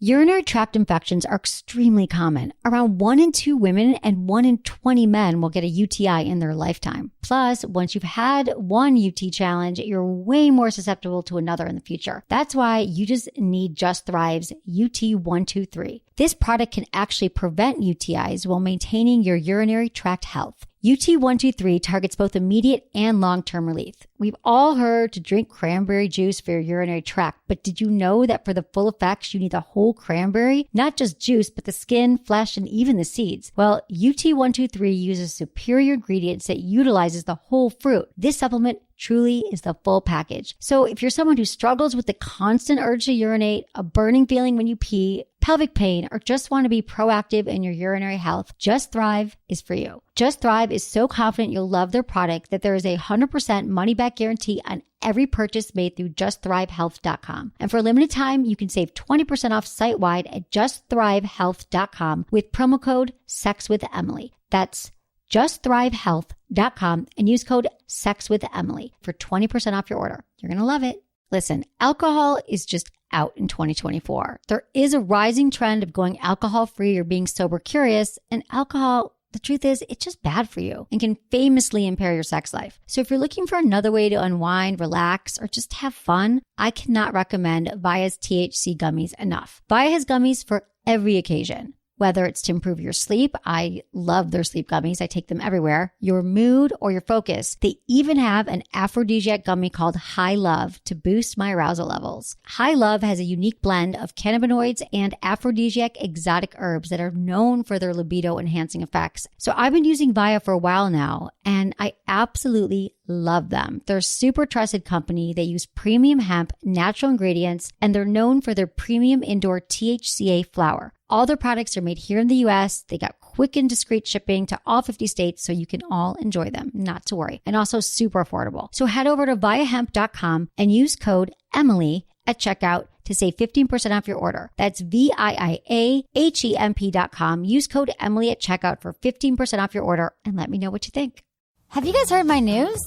Urinary tract infections are extremely common. Around 1 in 2 women and 1 in 20 men will get a UTI in their lifetime. Plus, once you've had one UT challenge, you're way more susceptible to another in the future. That's why you just need Just Thrive's UT123. This product can actually prevent UTIs while maintaining your urinary tract health. UT123 targets both immediate and long-term relief. We've all heard to drink cranberry juice for your urinary tract, but did you know that for the full effects, you need the whole cranberry? Not just juice, but the skin, flesh, and even the seeds. Well, UT123 uses superior ingredients that utilizes the whole fruit. This supplement truly is the full package. So if you're someone who struggles with the constant urge to urinate, a burning feeling when you pee, pelvic pain, or just want to be proactive in your urinary health, Just Thrive is for you. Just Thrive is so confident you'll love their product that there is a 100% money-back guarantee on every purchase made through justthrivehealth.com. And for a limited time, you can save 20% off site-wide at justthrivehealth.com with promo code SEXWithEmily. That's justthrivehealth.com and use code SEXWithEmily for 20% off your order. You're going to love it. Listen, alcohol is just out in 2024. There is a rising trend of going alcohol-free or being sober curious, and alcohol, the truth is, it's just bad for you and can famously impair your sex life. So if you're looking for another way to unwind, relax, or just have fun, I cannot recommend Via's THC gummies enough. Via has gummies for every occasion. Whether it's to improve your sleep, I love their sleep gummies. I take them everywhere. Your mood or your focus. They even have an aphrodisiac gummy called High Love to boost my arousal levels. High Love has a unique blend of cannabinoids and aphrodisiac exotic herbs that are known for their libido enhancing effects. So I've been using Via for a while now, and I absolutely love them. They're a super trusted company. They use premium hemp, natural ingredients, and they're known for their premium indoor THCA flower. All their products are made here in the US. They got quick and discreet shipping to all 50 states, so you can all enjoy them, not to worry. And also super affordable. So head over to viahemp.com and use code Emily at checkout to save 15% off your order. That's VIAHEMP.com. Use code Emily at checkout for 15% off your order and let me know what you think. Have you guys heard my news?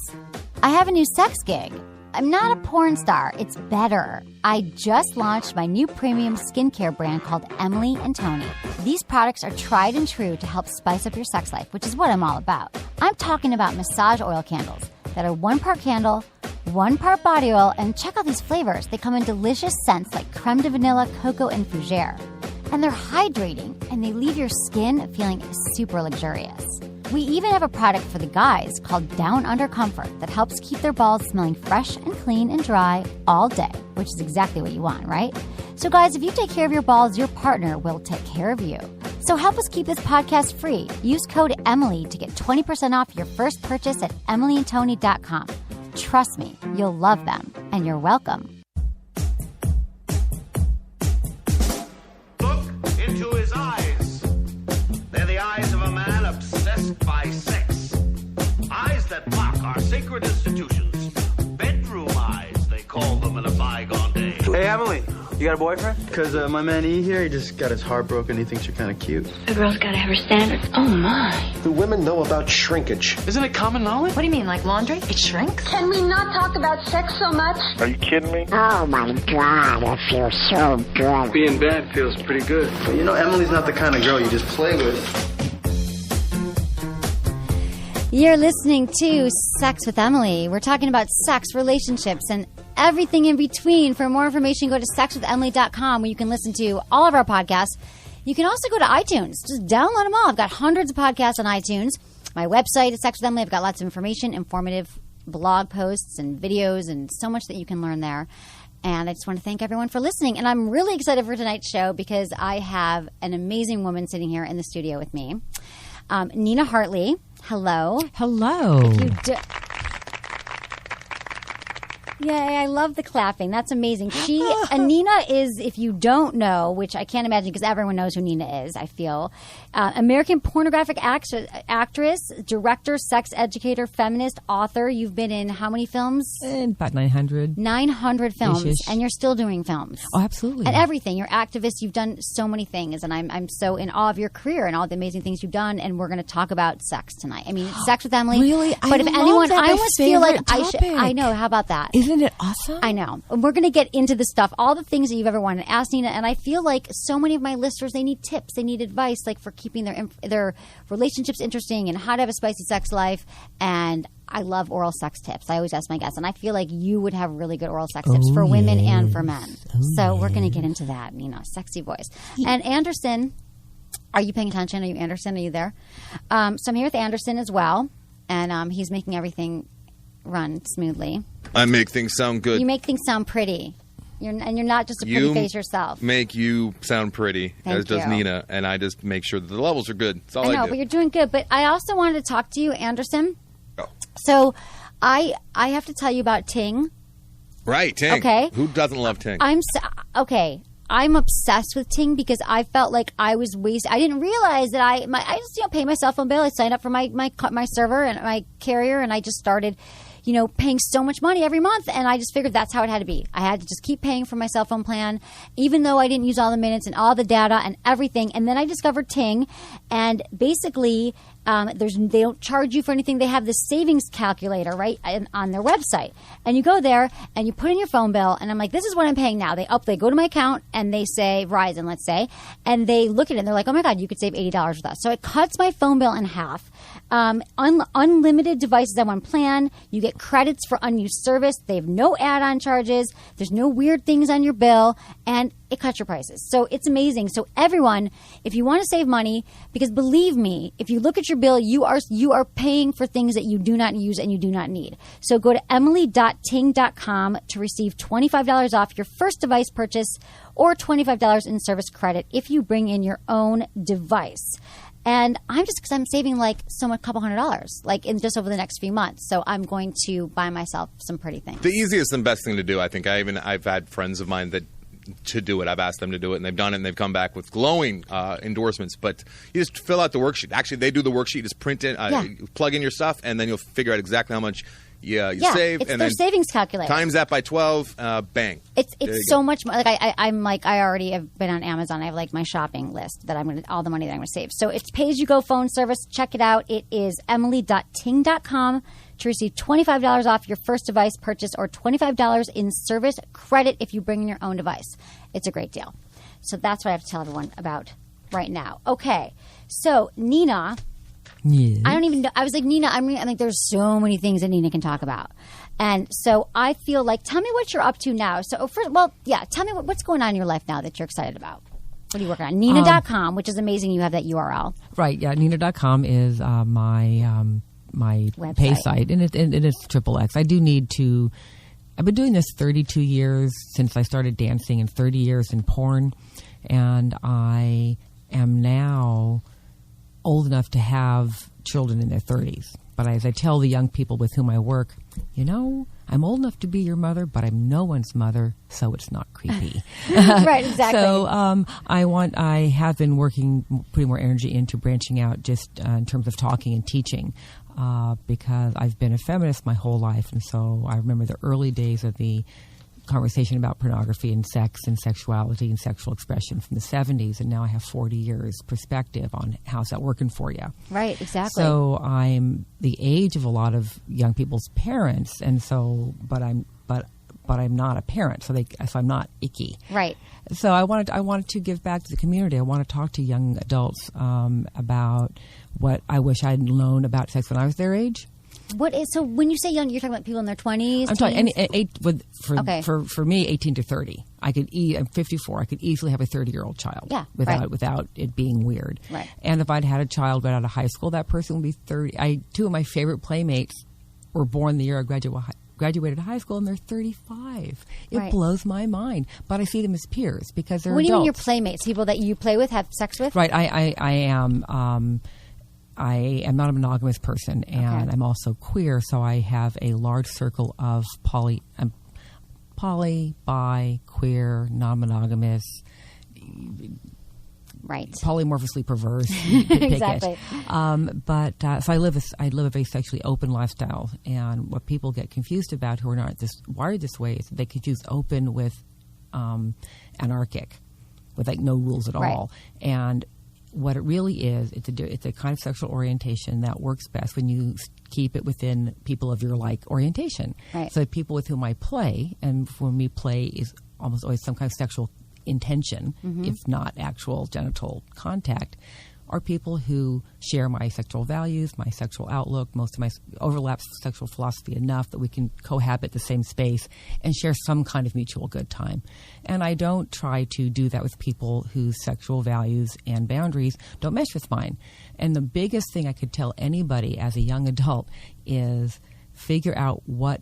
I have a new sex gig. I'm not a porn star. It's better. I just launched my new premium skincare brand called Emily and Tony. These products are tried and true to help spice up your sex life, which is what I'm all about. I'm talking about massage oil candles that are 1 part candle, 1 part body oil, and check out these flavors. They come in delicious scents like creme de vanilla, cocoa, and fougere. And they're hydrating, and they leave your skin feeling super luxurious. We even have a product for the guys called Down Under Comfort that helps keep their balls smelling fresh and clean and dry all day, which is exactly what you want, right? So guys, if you take care of your balls, your partner will take care of you. So help us keep this podcast free. Use code Emily to get 20% off your first purchase at emilyandtony.com. Trust me, you'll love them, and you're welcome. Look into his eyes. They're the eyes of a man obsessed by sex. Eyes that mock our sacred institutions. Bedroom eyes, they call them in a bygone day. Hey, Emily, you got a boyfriend? Because my man E here, he just got his heart broken. He thinks you're kind of cute. A girl's got to have her standards. Oh, my. Do women know about shrinkage? Isn't it common knowledge? What do you mean, like laundry? It shrinks? Can we not talk about sex so much? Are you kidding me? Oh, my God, it feels so good. Being bad feels pretty good. But you know, Emily's not the kind of girl you just play with. You're listening to Sex with Emily. We're talking about sex, relationships, and everything in between. For more information, go to sexwithemily.com where you can listen to all of our podcasts. You can also go to iTunes. Just download them all. I've got hundreds of podcasts on iTunes. My website is Sex with Emily. I've got lots of information, informative blog posts and videos and so much that you can learn there. And I just want to thank everyone for listening. And I'm really excited for tonight's show because I have an amazing woman sitting here in the studio with me. Nina Hartley. Hello. Hello. Yay, I love the clapping. That's amazing. Nina is, if you don't know, which I can't imagine because everyone knows who Nina is, I feel, American pornographic actress, director, sex educator, feminist, author. You've been in how many films? About 900. 900 films. Ish. And you're still doing films. Oh, absolutely. And everything. You're activist. You've done so many things. And I'm so in awe of your career and all the amazing things you've done. And we're going to talk about sex tonight. I mean, Sex with Emily. Really? But if anyone, I almost feel like I should. I know. How about that? Isn't Isn't it awesome? I know. And we're going to get into the stuff, all the things that you've ever wanted to ask Nina. And I feel like so many of my listeners, they need tips. They need advice, like for keeping their relationships interesting and how to have a spicy sex life. And I love oral sex tips. I always ask my guests. And I feel like you would have really good oral sex tips for women and for men. So we're going to get into that, Nina. Sexy voice. And Anderson, are you paying attention? Are you Anderson? Are you there? So I'm here with Anderson as well. And he's making everything run smoothly. I make things sound good. You make things sound pretty. You're not just a pretty face yourself. Make you sound pretty, as does Nina, and I just make sure that the levels are good. That's all I do. But you're doing good. But I also wanted to talk to you, Anderson. Oh. So I have to tell you about Ting. Right, Ting. Okay. Who doesn't love Ting? I'm obsessed with Ting because I felt like I was wasting. I didn't realize that I just pay my cell phone bill. I signed up for my server and my carrier, and I just started, paying so much money every month. And I just figured that's how it had to be. I had to just keep paying for my cell phone plan, even though I didn't use all the minutes and all the data and everything. And then I discovered Ting, and basically, they don't charge you for anything. They have this savings calculator right on their website, and you go there and you put in your phone bill. And I'm like, this is what I'm paying now. They go to my account and they say Verizon, let's say, and they look at it and they're like, oh my God, you could save $80 with us. So it cuts my phone bill in half. Unlimited devices on one plan. You get credits for unused service. They have no add-on charges. There's no weird things on your bill, and it cuts your prices. So it's amazing. So everyone, if you want to save money, because believe me, if you look at your bill, you are paying for things that you do not use and you do not need. So go to emily.ting.com to receive $25 off your first device purchase or $25 in service credit if you bring in your own device. And because I'm saving couple $100, in just over the next few months. So I'm going to buy myself some pretty things. The easiest and best thing to do, I think. I've had friends of mine that to do it. I've asked them to do it, and they've done it, and they've come back with glowing endorsements. But you just fill out the worksheet. Actually, they do the worksheet. Just print it, plug in your stuff, and then you'll figure out exactly how much you save. It's and their then savings calculator. Times that by 12, bang. It's so much more. I already have been on Amazon. I have my shopping list that all the money that I'm going to save. So it's pay-as-you-go phone service. Check it out. It is emily.ting.com to receive $25 off your first device purchase or $25 in service credit if you bring in your own device. It's a great deal. So that's what I have to tell everyone about right now. Okay. So Nina, I don't even know. I was like, Nina, I think there's so many things that Nina can talk about. And so I feel like, tell me what you're up to now. So tell me what's going on in your life now that you're excited about. What are you working on? Nina.com, which is amazing. You have that URL. Right. Yeah. Nina.com is my website. Pay site, and it is XXX. I do need to. I've been doing this 32 years since I started dancing, and 30 years in porn, and I am now old enough to have children in their 30s. But as I tell the young people with whom I work, I'm old enough to be your mother, but I'm no one's mother, so it's not creepy. Right, exactly. So I have been putting more energy into branching out just in terms of talking and teaching because I've been a feminist my whole life. And so I remember the early days of the conversation about pornography and sex and sexuality and sexual expression from the 70s, and now I have 40 years perspective on how's that working for you. Right, exactly. So I'm the age of a lot of young people's parents, and so but I'm not a parent, so I'm not icky. Right. So I wanted to give back to the community. I want to talk to young adults about what I wish I'd known about sex when I was their age. So when you say young, you're talking about people in their 20s? I'm talking for me, 18 to 30. I'm 54. I could easily have a 30-year-old child without it being weird. Right. And if I'd had a child right out of high school, that person would be 30. Two of my favorite playmates were born the year I graduated high school, and they're 35. It blows my mind. But I see them as peers because they're adults. What do you mean your playmates? People that you play with, have sex with? Right. I am not a monogamous person, and I'm also queer, so I have a large circle of poly, bi, queer, non-monogamous, polymorphously perverse. Exactly. So I live a very sexually open lifestyle, and what people get confused about who are not wired this way is that they confuse open with anarchic, with no rules at all, and what it really is, it's a kind of sexual orientation that works best when you keep it within people of your like orientation. Right. So people with whom I play, and for me play is almost always some kind of sexual intention, if not actual genital contact, are people who share my sexual values, my sexual outlook, most of my overlaps sexual philosophy enough that we can cohabit the same space and share some kind of mutual good time. And I don't try to do that with people whose sexual values and boundaries don't mesh with mine. And the biggest thing I could tell anybody as a young adult is figure out what,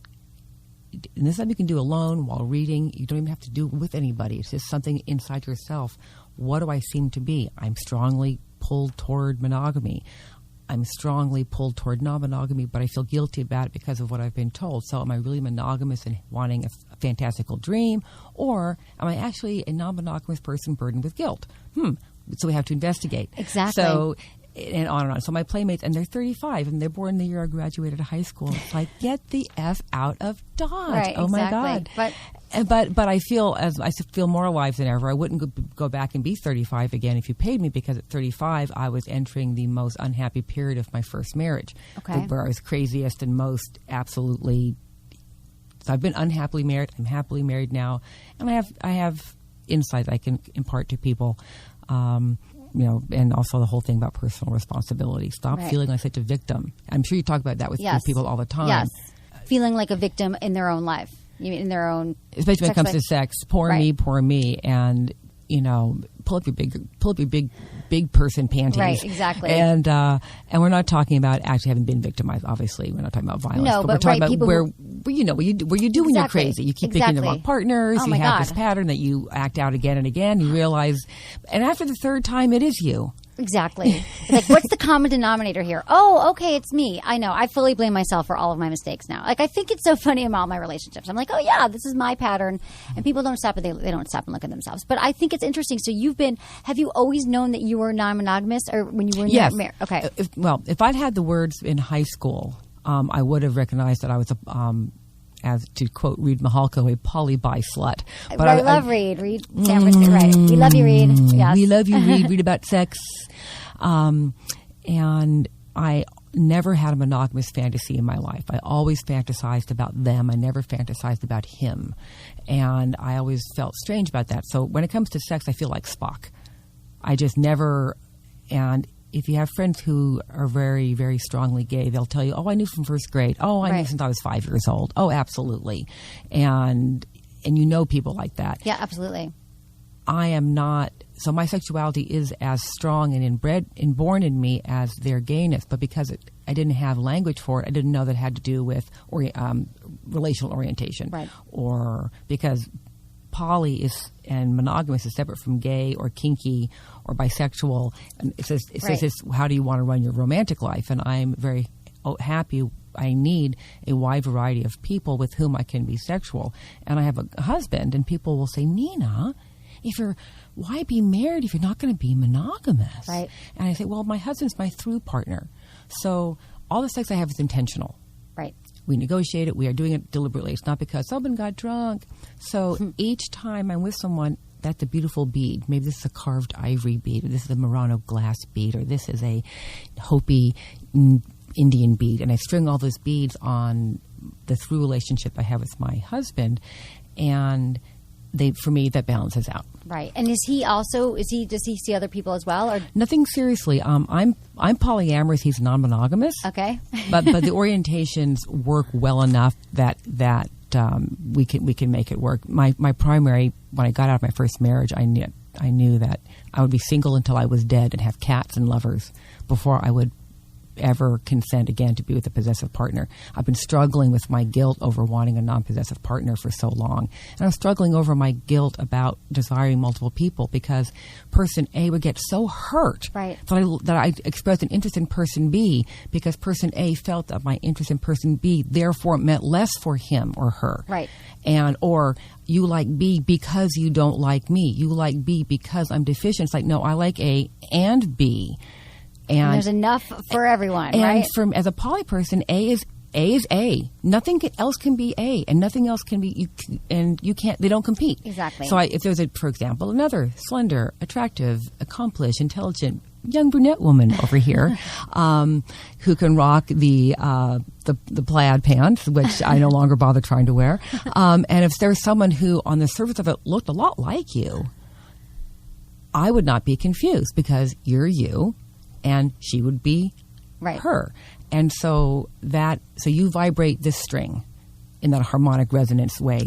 and this is something you can do alone while reading. You don't even have to do it with anybody. It's just something inside yourself. What do I seem to be? I'm strongly pulled toward monogamy. I'm strongly pulled toward non-monogamy, but I feel guilty about it because of what I've been told. So am I really monogamous and wanting a fantastical dream, or am I actually a non-monogamous person burdened with guilt? So we have to investigate. Exactly. So, and on and on. So my playmates, and they're 35, and they're born the year I graduated high school. It's like, get the F out of Dodge. Right, oh, my exactly. God. But I feel more alive than ever. I wouldn't go back and be 35 again if you paid me, because at 35 I was entering the most unhappy period of my first marriage, where I was craziest and most absolutely. So I've been unhappily married. I'm happily married now, and I have insights I can impart to people. And also the whole thing about personal responsibility. Stop feeling like such a victim. I'm sure you talk about that with people all the time. Yes, feeling like a victim in their own life. In their own, especially when it comes to sex, poor me, and pull up your big person panties, right? Exactly. And we're not talking about actually having been victimized. Obviously, we're not talking about violence. No, but we're talking about where you do when you're Exactly. crazy. You keep picking the wrong partners. Oh, you have this pattern that you act out again and again. You realize, and after the third time, it is you. Exactly. Like, what's the common denominator here? Oh, okay, it's me. I know. I fully blame myself for all of my mistakes now. Like, I think it's so funny in all my relationships. I'm like, oh, yeah, this is my pattern. And people don't stop, they don't stop and look at themselves. But I think it's interesting. So have you always known that you were non-monogamous, or when you were in your marriage? Okay. If I'd had the words in high school, I would have recognized that I was as to quote Reed Mahalko, a poly-bi slut. But I love Reed. Reed San Francisco, right. We love you, Reed. Yes. We love you, Reed. Read about sex. And I never had a monogamous fantasy in my life. I always fantasized about them. I never fantasized about him. And I always felt strange about that. So when it comes to sex, I feel like Spock. I just never, and if you have friends who are very, very strongly gay, they'll tell you, oh, I knew from first grade. Oh, I knew since I was 5 years old. Oh, absolutely. And people like that. Yeah, absolutely. I am not. So my sexuality is as strong and inborn in me as their gayness. But because I didn't have language for it, I didn't know that it had to do with relational orientation. Right. Or because poly and monogamous is separate from gay or kinky or bisexual. And it says how do you want to run your romantic life? And I'm very happy. I need a wide variety of people with whom I can be sexual. And I have a husband, and people will say, Nina, why be married if you're not going to be monogamous? Right. And I say, well, my husband's my through partner. So all the sex I have is intentional. Right. We negotiate it. We are doing it deliberately. It's not because someone got drunk. So each time I'm with someone, that's a beautiful bead. Maybe this is a carved ivory bead, or this is a Murano glass bead, or this is a Hopi Indian bead. And I string all those beads on the through relationship I have with my husband, and for me, that balances out. Right. And does he see other people as well, or nothing seriously? I'm polyamorous. He's non-monogamous. Okay. but the orientations work well enough that we can make it work. My primary, when I got out of my first marriage, I knew that I would be single until I was dead and have cats and lovers before I would ever consent again to be with a possessive partner. I've been struggling with my guilt over wanting a non-possessive partner for so long. And I'm struggling over my guilt about desiring multiple people, because person A would get so hurt that I expressed an interest in person B because person A felt that my interest in person B therefore meant less for him or her. Right. Or you like B because you don't like me. You like B because I'm deficient. It's like, no, I like A and B. And there's enough for everyone, and right? As a poly person, A is A. Nothing else can be A, and nothing else can be you can't. They don't compete. Exactly. So if there's for example, another slender, attractive, accomplished, intelligent, young brunette woman over here who can rock the plaid pants, which I no longer bother trying to wear. And if there's someone who on the surface of it looked a lot like you, I would not be confused because you're you and she would be her. And so you vibrate this string in that harmonic resonance way,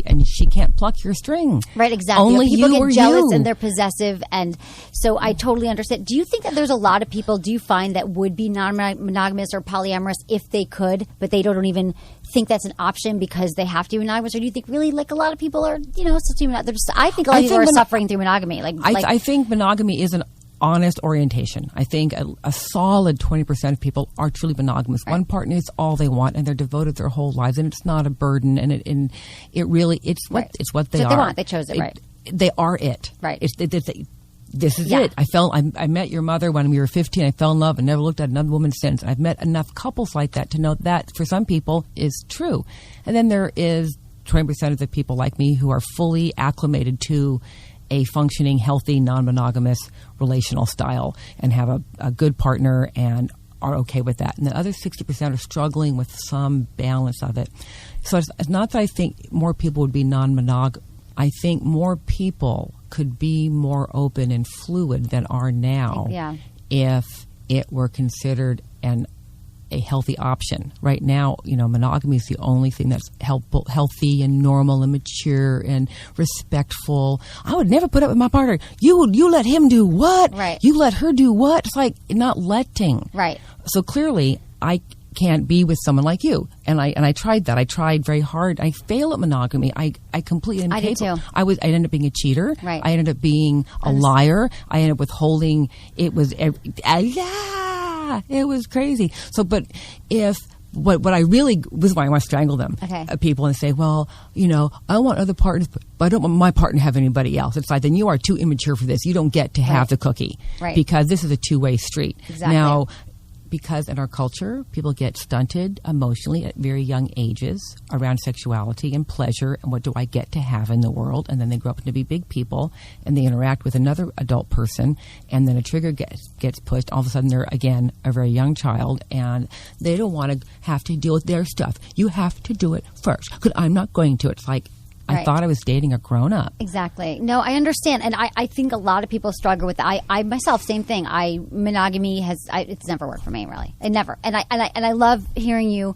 and she can't pluck your string. Right, exactly. Only people you get or jealous you. and they're possessive, and so I totally understand. Do you think that there's a lot of people, do you find, that would be non-monogamous or polyamorous if they could, but they don't even think that's an option because they have to be monogamous? Or do you think really, like, a lot of people are, still monogamous? I think a lot of people are suffering through monogamy. I think monogamy is an honest orientation. I think a solid 20% of people are truly monogamous. Right. One partner is all they want, and they're devoted their whole lives, and it's not a burden. And it really it's what they are. They want. They chose it. Right. They are it. Right. This is it. I met your mother when we were 15. I fell in love and never looked at another woman since. I've met enough couples like that to know that for some people is true. And then there is 20% of the people like me who are fully acclimated to a functioning, healthy, non-monogamous relational style and have a good partner and are okay with that. And the other 60% are struggling with some balance of it. So it's not that I think more people would be non-monogamous. I think more people could be more open and fluid than are now if it were considered a healthy option. Right now, monogamy is the only thing that's healthy and normal and mature and respectful. I would never put up with my partner. You let him do what? Right. You let her do what? It's like not letting. Right. So clearly, I can't be with someone like you. And I tried that. I tried very hard. I fail at monogamy. I completely I did too. I ended up being a cheater. Right. I ended up being a liar. I ended up withholding. It was it was crazy. So, but if what I really this is why I want to strangle them, people, and say, well, I want other partners, but I don't want my partner to have anybody else. It's like, then you are too immature for this. You don't get to have the cookie, because this is a two-way street. Exactly. Now, because in our culture, people get stunted emotionally at very young ages around sexuality and pleasure and what do I get to have in the world. And then they grow up to be big people and they interact with another adult person, and then a trigger gets pushed. All of a sudden, they're, again, a very young child, and they don't want to have to deal with their stuff. You have to do it first because I'm not going to. It's like, I thought I was dating a grown-up. Exactly. No, I understand. And I think a lot of people struggle with that. I myself, same thing. Monogamy it's never worked for me, really. It never. And I love hearing you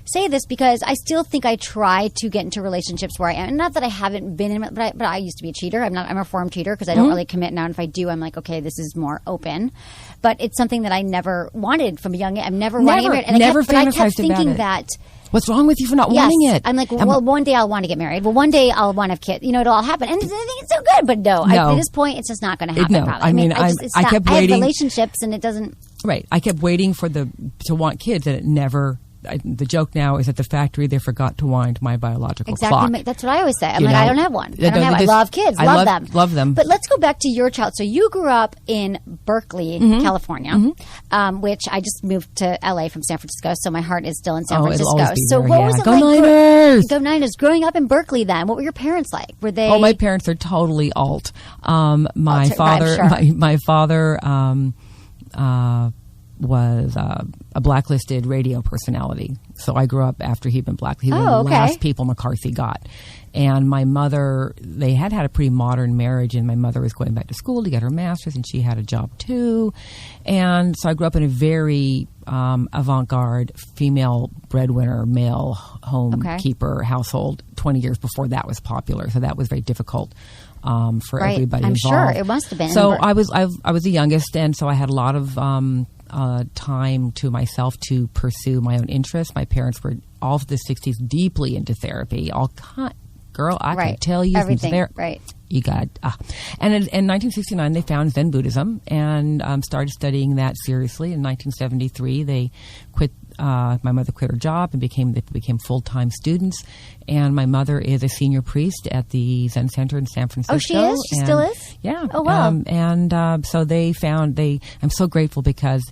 say this because I still think I try to get into relationships where I am. Not that I haven't been in, but I used to be a cheater. I'm a reformed cheater because I don't really commit now. And if I do, I'm like, okay, this is more open. But it's something that I never wanted from a young age. I've never wanted to get married. And I kept thinking that. What's wrong with you for not wanting it? I'm like, well, one day I'll want to get married. Well, one day I'll want to have kids. It'll all happen. And I think it's so good. But no. At this point, it's just not going to happen. No. Probably. I kept waiting. I have relationships and it doesn't. Right. I kept waiting to want kids, and it never. The joke now is at the factory they forgot to wind my biological clock. Exactly. That's what I always say. I'm like, I don't have one. I love kids. Love them. But let's go back to your child. So you grew up in Berkeley, California, which I just moved to LA from San Francisco. So my heart is still in San Francisco. It'll always be so there, what was it Go like? Niners! Go Niners. Growing up in Berkeley then, what were your parents like? Were they? Oh, my parents are totally alt. My father was a blacklisted radio personality. So I grew up after he'd been blacklisted. He was one of the last people McCarthy got. And my mother, they had a pretty modern marriage, and my mother was going back to school to get her master's, and she had a job too. And so I grew up in a very avant-garde, female breadwinner, male homekeeper household 20 years before that was popular. So that was very difficult for everybody involved. I'm sure it must have been. So I was the youngest, and so I had a lot of time to myself to pursue my own interests. My parents were all of the 60s deeply into therapy. Girl, I can tell you everything. Right. You got and in 1969 they found Zen Buddhism and started studying that seriously. In 1973 they quit. My mother quit her job and became full-time students. And my mother is a senior priest at the Zen Center in San Francisco. Oh, she is? She still is? Yeah. Oh, wow. So they found I'm so grateful because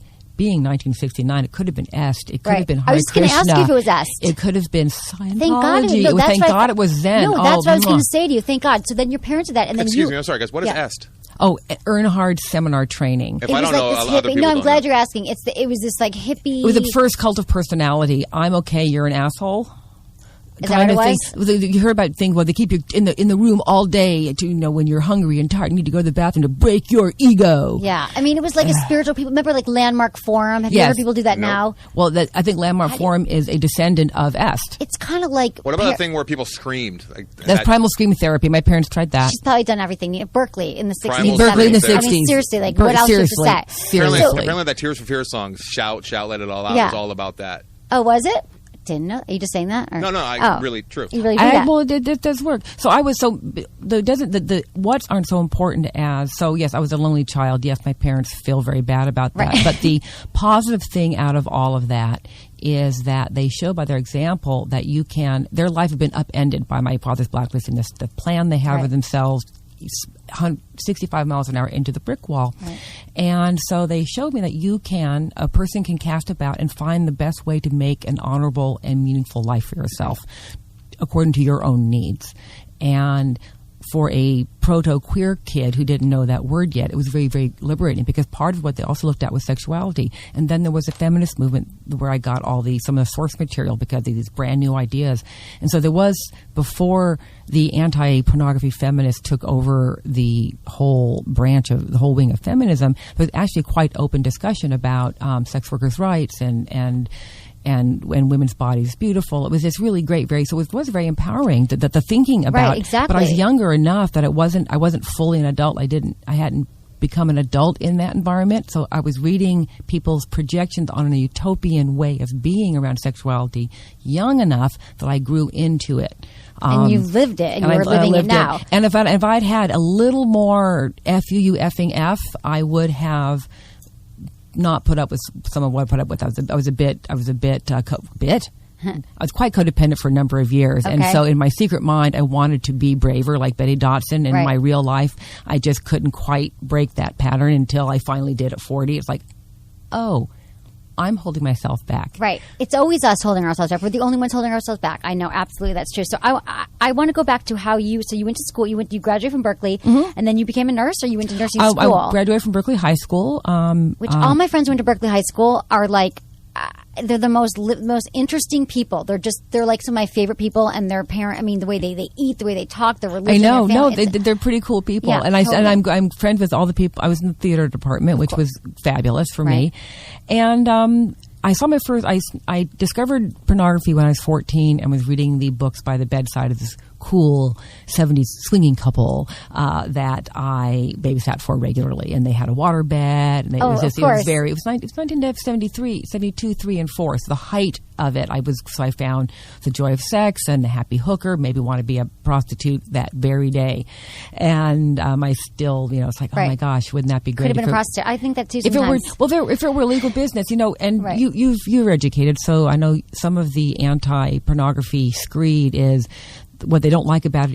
being 1969. It could have been Est. It could have been Hare I was going to ask you if it was Est. It could have been Scientology. Thank God. Thank God it was Zen. No, that's what I was going to say to you. Thank God. So then your parents did that, and then Excuse me, I'm sorry, guys. What is Est? Oh, Earnhardt seminar training. If I don't know, other people No, I'm don't glad know. you're asking. It was this like hippie. It was the first cult of personality. I'm okay, you're an asshole. Is that what it was? You heard about things where they keep you in the room all day to, when you're hungry and tired, you need to go to the bathroom to break your ego. Yeah. I mean, it was like a spiritual people. Remember like Landmark Forum? Have you heard people do that now? Well, I think Landmark Forum is a descendant of Est. It's kind of like... What about the thing where people screamed? That's primal scream therapy. My parents tried that. She's probably done everything. Berkeley in the 60s. Berkeley in the 60s. I mean, seriously, like, what else is to say? Apparently that Tears for Fears song, Shout, Let It All Out, was all about that. Oh, was it? Didn't know. Are you just saying that? Or? No, really true. You really do that? Well, it does work. So I was the what's aren't so important as, so yes, I was a lonely child. Yes, my parents feel very bad about that. Right. But the positive thing out of all of that is that they show by their example that their life has been upended by my father's blacklisting. The plan they have of themselves, 65 miles an hour into the brick wall. Right. And so they showed me that a person can cast about and find the best way to make an honorable and meaningful life for yourself according to your own needs. And for a proto-queer kid who didn't know that word yet, it was very, very liberating, because part of what they also looked at was sexuality. And then there was a feminist movement where I got some of the source material because of these brand new ideas. And so there was, before the anti-pornography feminists took over the whole wing of feminism, there was actually quite open discussion about sex workers' rights and when women's bodies beautiful. It was this really great, so it was very empowering. The thinking about, right, exactly. But I was younger enough that I wasn't fully an adult. I hadn't become an adult in that environment. So I was reading people's projections on a utopian way of being around sexuality young enough that I grew into it. And you lived it, and you were living it now. And if I'd had a little more F-U-U effing F, I would have not put up with some of what I put up with. I was quite codependent for a number of years. Okay. And so in my secret mind, I wanted to be braver like Betty Dodson. In my real life, I just couldn't quite break that pattern until I finally did at 40. It's like, oh, I'm holding myself back. Right. It's always us holding ourselves back. We're the only ones holding ourselves back. I know, absolutely, that's true. So I want to go back to how you went to school. You graduated from Berkeley, and then you became a nurse, or you went to nursing school? I graduated from Berkeley High School. Which all my friends who went to Berkeley High School are like, they're the most interesting people. They're like some of my favorite people, and their the way they eat, the way they talk, their religion. I know, they're pretty cool people, yeah, and I'm friends with all the people. I was in the theater department, which was fabulous for me, and I saw my first. I discovered pornography when I was 14 and was reading the books by the bedside of this cool 70s swinging couple that I babysat for regularly, and they had a water bed, and it was 1973, 72, 3, and 4. So the height of it, I found The Joy of Sex and The Happy Hooker. Maybe want to be a prostitute that very day, and I still, it's like, oh my gosh, wouldn't that be great? Could have been a prostitute. I think that too. Sometimes. If it were legal business, and you're educated, so I know some of the anti-pornography screed is. What they don't like about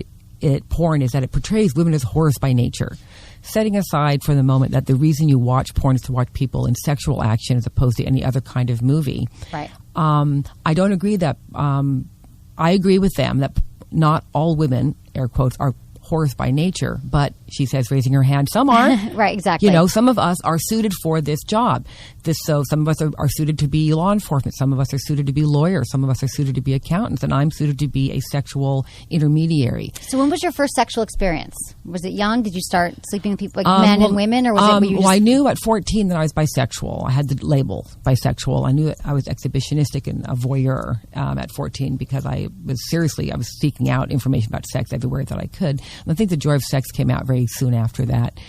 porn is that it portrays women as whores by nature. Setting aside for the moment that the reason you watch porn is to watch people in sexual action as opposed to any other kind of movie. Right. I don't agree that. I agree with them that not all women, air quotes, are whores by nature, but she says, raising her hand, some are. Right, exactly. Some of us are suited for this job. So some of us are suited to be law enforcement. Some of us are suited to be lawyers. Some of us are suited to be accountants. And I'm suited to be a sexual intermediary. So when was your first sexual experience? Was it young? Did you start sleeping with people, like men and women? Or was it I knew at 14 that I was bisexual. I had the label bisexual. I knew I was exhibitionistic and a voyeur at 14 because I was seeking out information about sex everywhere that I could. And I think The Joy of Sex came out very soon after that.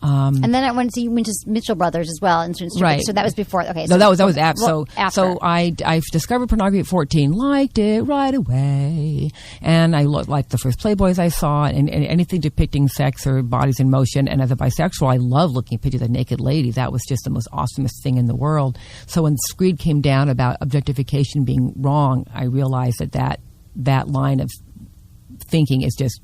And then you went to Mitchell Brothers as well. Right. So that was before. Okay. So that was after. So I discovered pornography at 14, liked it right away. And I liked the first Playboys I saw and anything depicting sex or bodies in motion. And as a bisexual, I love looking at pictures of naked ladies. That was just the most awesomest thing in the world. So when Screed came down about objectification being wrong, I realized that line of thinking is just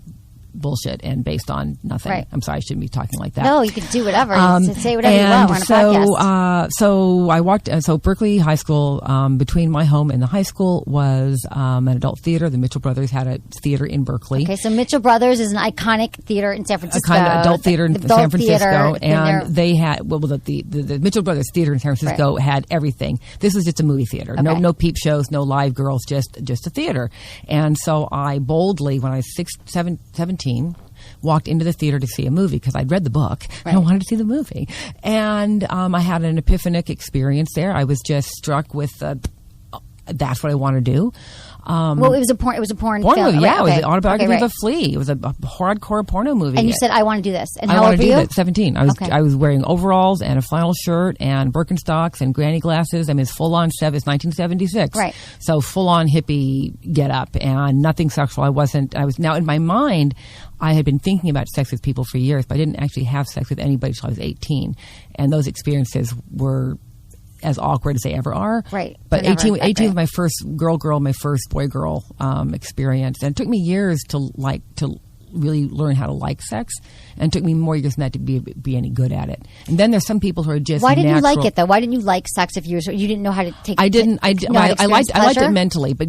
bullshit and based on nothing. Right. I'm sorry, I shouldn't be talking like that. No, you can do whatever. You say whatever you want. We're on a podcast. So I walked. So Berkeley High School, between my home and the high school, was an adult theater. The Mitchell Brothers had a theater in Berkeley. Okay, so Mitchell Brothers is an iconic theater in San Francisco. A kind of adult theater in San Francisco, and they had the Mitchell Brothers Theater in San Francisco had everything. This was just a movie theater. Okay. No peep shows, no live girls, just a theater. And so I boldly, when I was 17, walked into the theater to see a movie because I'd read the book and I wanted to see the movie. And I had an epiphanic experience there. I was just struck with that's what I want to do. Well, it was a porn film. Movie, yeah. Right, It was okay. the autobiography Okay, of a flea. It was a hardcore porno movie. And you said, I want to do this. And I how want old to were do you? that. 17. I was wearing overalls and a flannel shirt and Birkenstocks and granny glasses. I mean, it's full on. It's 1976. Right. So full on hippie get up and nothing sexual. I was now in my mind. I had been thinking about sex with people for years, but I didn't actually have sex with anybody until I was 18. And those experiences were as awkward as they ever are. Right. But 18 was my first girl, my first boy-girl experience. And it took me years to really learn how to like sex. And it took me more years than that to be any good at it. And then there's some people who are just Why didn't you like it, though? Why didn't you like sex if you didn't know how to take I didn't. I liked pleasure? it mentally, but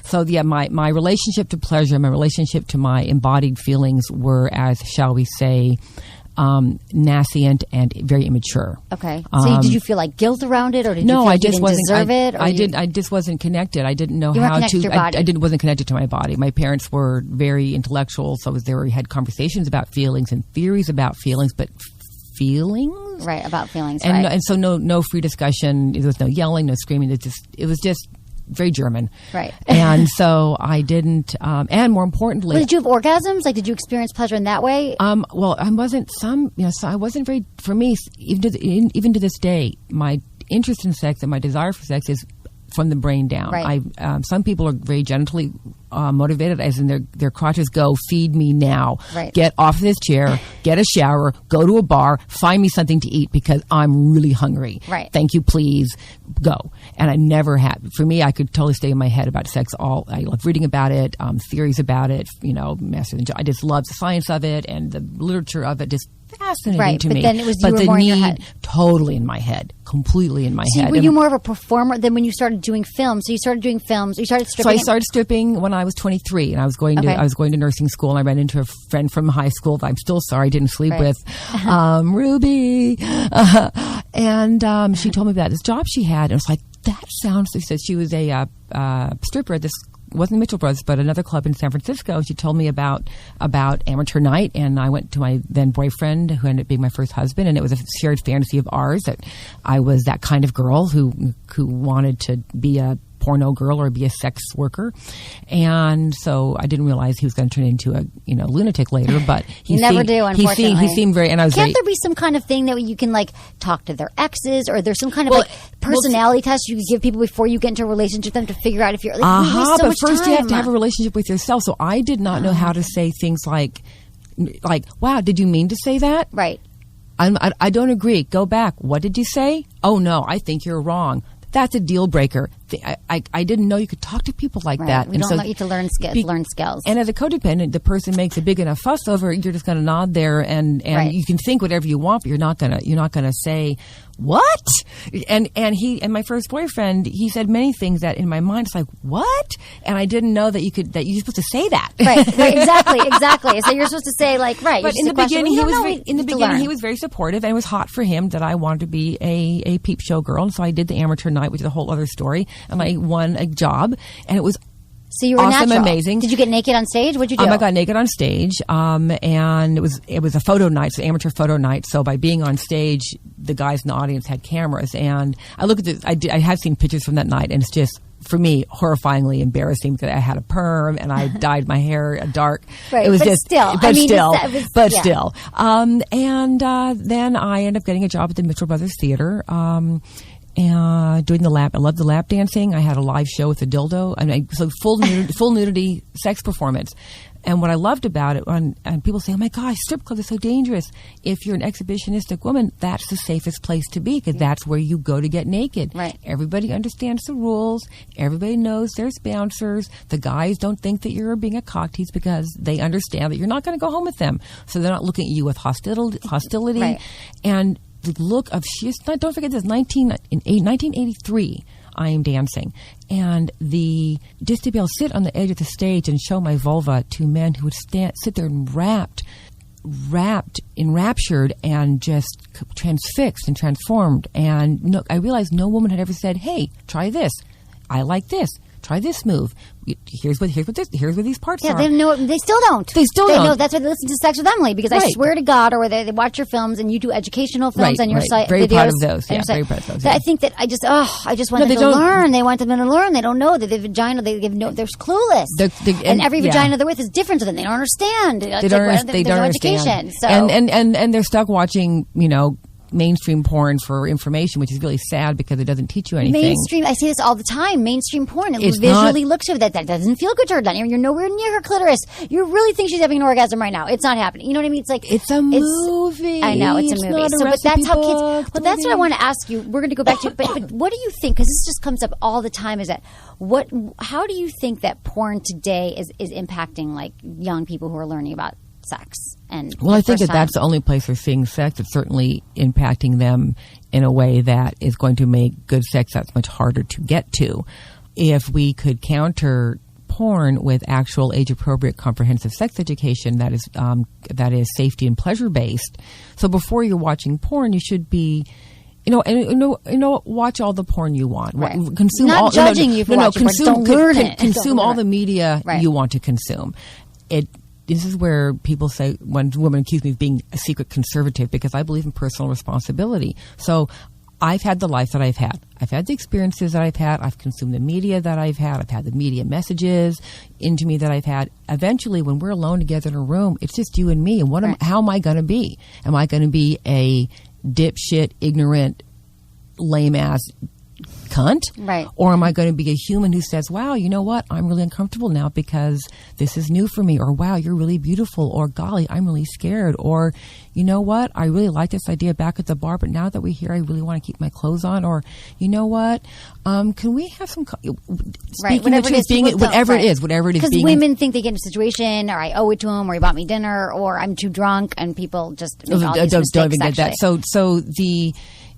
So yeah, my relationship to pleasure, my relationship to my embodied feelings were, as shall we say, nascent and very immature. Okay. So did you feel like guilt around it, or did you feel like you didn't deserve it? Or I just wasn't connected. I didn't know you how weren't to. To your body. I wasn't connected to my body. My parents were very intellectual, so we had conversations about feelings and theories about feelings, but feelings, right? About feelings, and right. and so no free discussion. There was no yelling, no screaming. It was just very German. Right. And so I didn't, and more importantly. Well, did you have orgasms? Like, did you experience pleasure in that way? Well, I wasn't, so I wasn't very, for me, even to this day, my interest in sex and my desire for sex is from the brain down. Right. Some people are very genitally motivated, as in their crotches go, feed me now. Right. Get off this chair, get a shower, go to a bar, find me something to eat because I'm really hungry. Right. Thank you, please, go. And I never had, for me, I could totally stay in my head about sex I love reading about it, theories about it, I just love the science of it and the literature of it, just fascinating to me. Then it was but you were the more need, in your head. totally in my head, completely in my head. Were you more of a performer than when you started doing films? So you started doing films. You started stripping. So I started stripping when I was 23, and I was going to nursing school, and I ran into a friend from high school that I'm still sorry I didn't sleep with, Ruby, and she told me about this job she had, and I was like, that sounds. She said she was a stripper at this. Wasn't Mitchell Brothers, but another club in San Francisco. She told me about amateur night, and I went to my then boyfriend, who ended up being my first husband, and it was a shared fantasy of ours that I was that kind of girl who wanted to be a porno girl or be a sex worker. And so I didn't realize he was going to turn into a lunatic later, but you never do, unfortunately. He seemed very, and I was Can't there be some kind of thing that you can like talk to their exes, or there's some kind of personality test you could give people before you get into a relationship with them to figure out if you're but first you have to have a relationship with yourself. So I did not know how to say things like, wow, did you mean to say that? Right. I don't agree. Go back. What did you say? Oh no, I think you're wrong. That's a deal breaker. I didn't know you could talk to people like that. We don't want you to learn skills. And as a codependent, the person makes a big enough fuss over it, you're just going to nod there, and you can think whatever you want, but you're not gonna say what. And my first boyfriend, he said many things that in my mind it's like, what? And I didn't know that you're supposed to say that. Right. Exactly. So you're supposed to say But in the beginning, he was very supportive, and it was hot for him that I wanted to be a peep show girl, and so I did the amateur night, which is a whole other story. And I won a job, and it was so you were awesome, natural. Amazing. Did you get naked on stage? What'd you do? I got naked on stage, and it was a photo night, so amateur photo night. So by being on stage, the guys in the audience had cameras, and I look at this. I have seen pictures from that night, and it's just, for me, horrifyingly embarrassing because I had a perm and I dyed my hair dark. Right, it was still. And then I ended up getting a job at the Mitchell Brothers Theater. And doing the lap, I loved the lap dancing. I had a live show with a dildo. So full nudity sex performance. And what I loved about it, and people say, oh my gosh, strip clubs are so dangerous. If you're an exhibitionistic woman, that's the safest place to be, because that's where you go to get naked. Right. Everybody understands the rules. Everybody knows there's bouncers. The guys don't think that you're being a cock tease because they understand that you're not going to go home with them. So they're not looking at you with hostility. Right. And the look of don't forget this, 1983, I am dancing. And just to be able to sit on the edge of the stage and show my vulva to men who would sit there and enraptured and just transfixed and transformed. And I realized no woman had ever said, hey, try this. I like this. Try this move. Here's where these parts are. Yeah, they know. They still don't. They still don't. Know. That's why they listen to Sex with Emily, because I swear to God, or they watch your films and you do educational films on your site. Very videos proud of those. Yeah, very proud of those. Yeah. I think that I just want them to learn. They want them to learn. They don't know that the vagina. They're clueless. And every vagina they're with is different to them. They don't understand. They don't understand. Education. So and they're stuck watching, mainstream porn for information, which is really sad because it doesn't teach you anything. Mainstream, I see this all the time. Mainstream porn, it visually looks at that doesn't feel good to her. You're nowhere near her clitoris. You really think she's having an orgasm right now. It's not happening. You know what I mean? It's like it's a movie. I know it's a movie. Not a but that's how kids. Well, that's movie. what I want to ask you. We're going to go back to. But what do you think? Because this just comes up all the time. Is that how do you think that porn today is impacting like young people who are learning about sex? Well, I think that's the only place they're seeing sex. It's certainly impacting them in a way that is going to make good sex that's much harder to get to. If we could counter porn with actual age-appropriate comprehensive sex education that is safety and pleasure-based. So before you're watching porn, you should be watch all the porn you want. Right. Consume Not all. judging you for watching porn. Don't learn it. Consume all the media you want to consume. This is where people say, when women accuse me of being a secret conservative, because I believe in personal responsibility. So I've had the life that I've had. I've had the experiences that I've had. I've consumed the media that I've had. I've had the media messages into me that I've had. Eventually, when we're alone together in a room, it's just you and me. And how am I going to be? Am I going to be a dipshit, ignorant, lame-ass cunt? Right. Or am I going to be a human who says, wow, you know what? I'm really uncomfortable now because this is new for me. Or wow, you're really beautiful. Or golly, I'm really scared. Or you know what? I really like this idea back at the bar, but now that we're here, I really want to keep my clothes on. Or you know what? Can we have some whatever it is. Because women think they get in a situation, or I owe it to him, or he bought me dinner, or I'm too drunk, and people just make all these mistakes. Don't even get that. So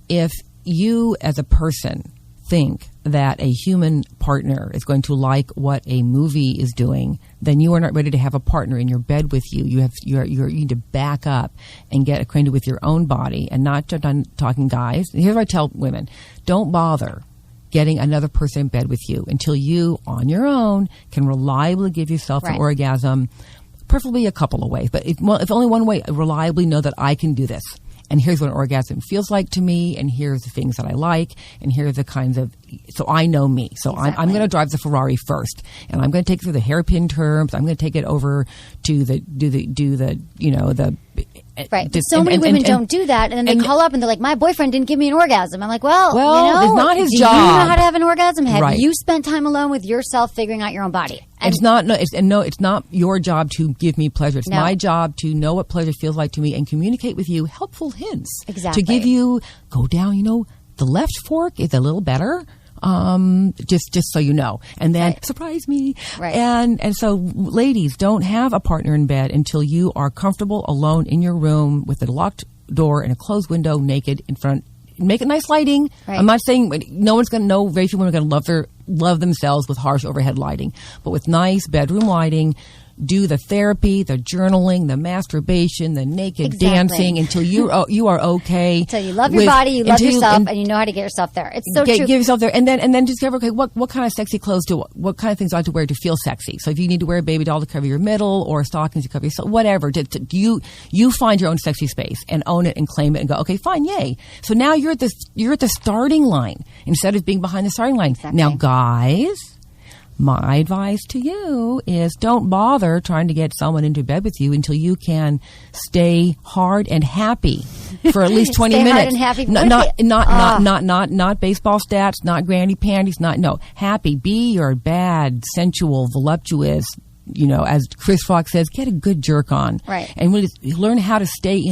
if you as a person think that a human partner is going to like what a movie is doing, then you are not ready to have a partner in your bed with you. You need to back up and get acquainted with your own body, and not just on talking guys. Here's what I tell women: don't bother getting another person in bed with you until you, on your own, can reliably give yourself an orgasm, preferably a couple of ways. But if only one way, reliably know that I can do this. And here's what an orgasm feels like to me, and here's the things that I like, and here's the kinds of, so I know me. So I'm going to drive the Ferrari first, and I'm going to take it through the hairpin terms. I'm going to take it over to Right. So many women don't do that, and then they call up and they're like, my boyfriend didn't give me an orgasm. I'm like, well, it's not his job. Do you know how to have an orgasm? Have you spent time alone with yourself figuring out your own body? And it's not your job to give me pleasure. It's my job to know what pleasure feels like to me and communicate with you helpful hints. Exactly. To give you, go down, the left fork is a little better. Just so you know, and then surprise me. Right. And so ladies, don't have a partner in bed until you are comfortable alone in your room with a locked door and a closed window, naked in front. Make it nice lighting. Right. I'm not saying no one's going to know. Very few women are going to love themselves with harsh overhead lighting, but with nice bedroom lighting. Do the therapy, the journaling, the masturbation, the naked dancing until you are okay. Until you love your body, you love yourself, and you know how to get yourself there. It's so true. Give yourself there, and then discover, okay, what kind of sexy clothes what kind of things do I have to wear to feel sexy? So if you need to wear a baby doll to cover your middle, or stockings to cover yourself, whatever, you find your own sexy space and own it and claim it and go, okay, fine, yay. So now you're at the starting line instead of being behind the starting line. Exactly. Now, guys, my advice to you is don't bother trying to get someone into bed with you until you can stay hard and happy for at least 20 minutes. Hard and happy. Not baseball stats, not granny panties, happy. Be your bad, sensual, voluptuous, as Chris Rock says, get a good jerk on. Right. And really learn how to stay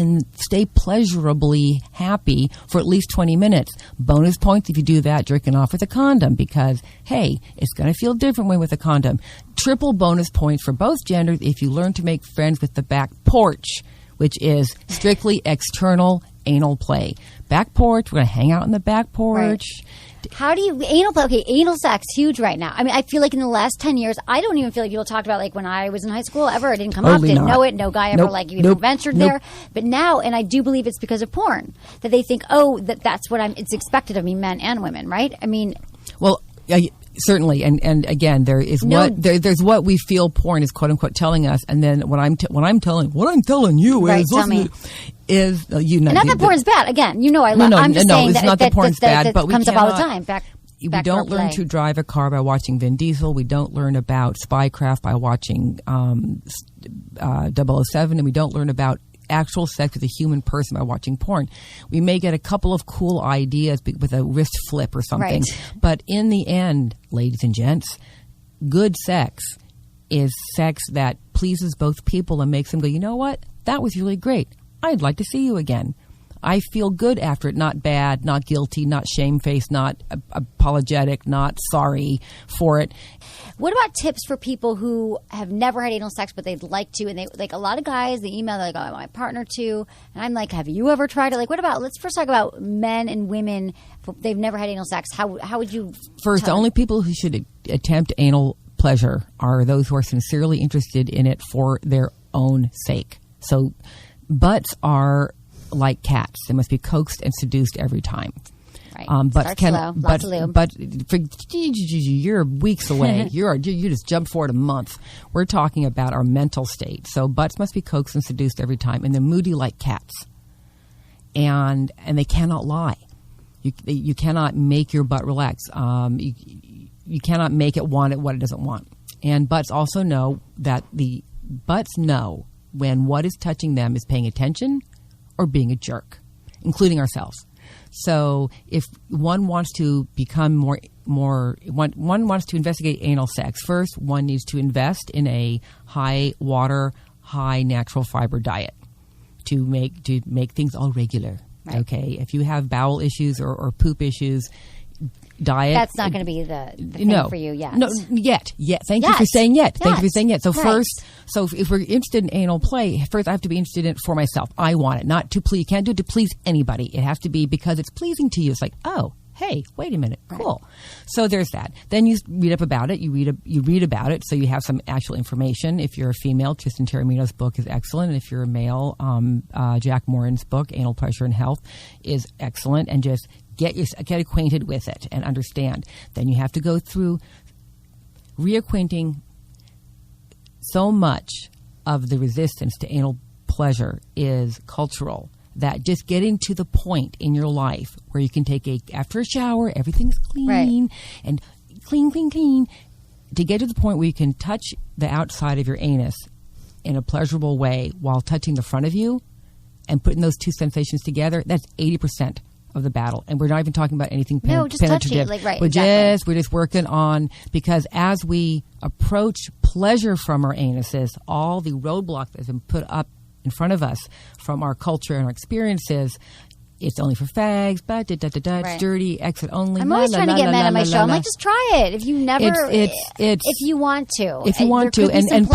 pleasurably happy for at least 20 minutes. Bonus points if you do that jerking off with a condom, because, hey, it's going to feel different when with a condom. Triple bonus points for both genders if you learn to make friends with the back porch, which is strictly external anal play. Back porch, we're going to hang out in the back porch. Right. How do you anal sex, huge right now. I mean, I feel like in the last 10 years, I don't even feel like people talked about like when I was in high school ever. It didn't come up, didn't know it. No guy ever even ventured there. But now, and I do believe it's because of porn, that they think, that's what it's expected of me, men and women, right? I mean, well, certainly, and again, there is there's what we feel porn is quote unquote telling us, and then what I'm telling you right, is tell me. Is not that porn's bad. Again, I love. I'm just saying it's not that porn's bad, but comes up all the time. We don't learn to drive a car by watching Vin Diesel. We don't learn about spycraft by watching 007, and we don't learn about actual sex with a human person by watching porn. We may get a couple of cool ideas with a wrist flip or something, right. But in the end, ladies and gents, good sex is sex that pleases both people and makes them go, you know what? That was really great. I'd like to see you again. I feel good after it, not bad, not guilty, not shame-faced, not apologetic, not sorry for it. What about tips for people who have never had anal sex but they'd like to? And they like a lot of guys, they email, they're like, I want my partner to. And I'm like, have you ever tried it? Like, let's first talk about men and women. They've never had anal sex. How would you? First, the only people who should attempt anal pleasure are those who are sincerely interested in it for their own sake. So butts are like cats. They must be coaxed and seduced every time. Right. Start slow. Lots of lube. But you're weeks away. You just jump forward a month. We're talking about our mental state. So butts must be coaxed and seduced every time, and they're moody like cats. And they cannot lie. You cannot make your butt relax. You cannot make it want what it doesn't want. And butts also know that the butts know when what is touching them is paying attention or being a jerk, including ourselves. So if one wants to become one wants to investigate anal sex, first one needs to invest in a high water, high natural fiber diet to make things all regular. Right. Okay, if you have bowel issues or poop issues, diet. That's not going to be the thing for you yet. No, yet. Thank you for saying yet. Thank you for saying yet. So first, if we're interested in anal play, first I have to be interested in it for myself. I want it, not to please. You can't do it to please anybody. It has to be because it's pleasing to you. It's like, oh, hey, wait a minute, cool. Right. So there's that. Then you read up about it. You read about it, so you have some actual information. If you're a female, Tristan Taormino's book is excellent. And if you're a male, Jack Morin's book, Anal Pleasure and Health, is excellent. And just get acquainted with it and understand. Then you have to go through reacquainting. So much of the resistance to anal pleasure is cultural, that just getting to the point in your life where you can after a shower, everything's clean, right, and clean, to get to the point where you can touch the outside of your anus in a pleasurable way while touching the front of you and putting those two sensations together, that's 80% of the battle. And we're not even talking about anything just penetrative. Touching, right, we're exactly. just working on, because as we approach pleasure from our anuses, all the roadblocks that have been put up in front of us from our culture and our experiences, it's only for fags, but it's dirty, exit only. I'm always trying to get men on my show. I'm like, just try it. If you never, if you want to, and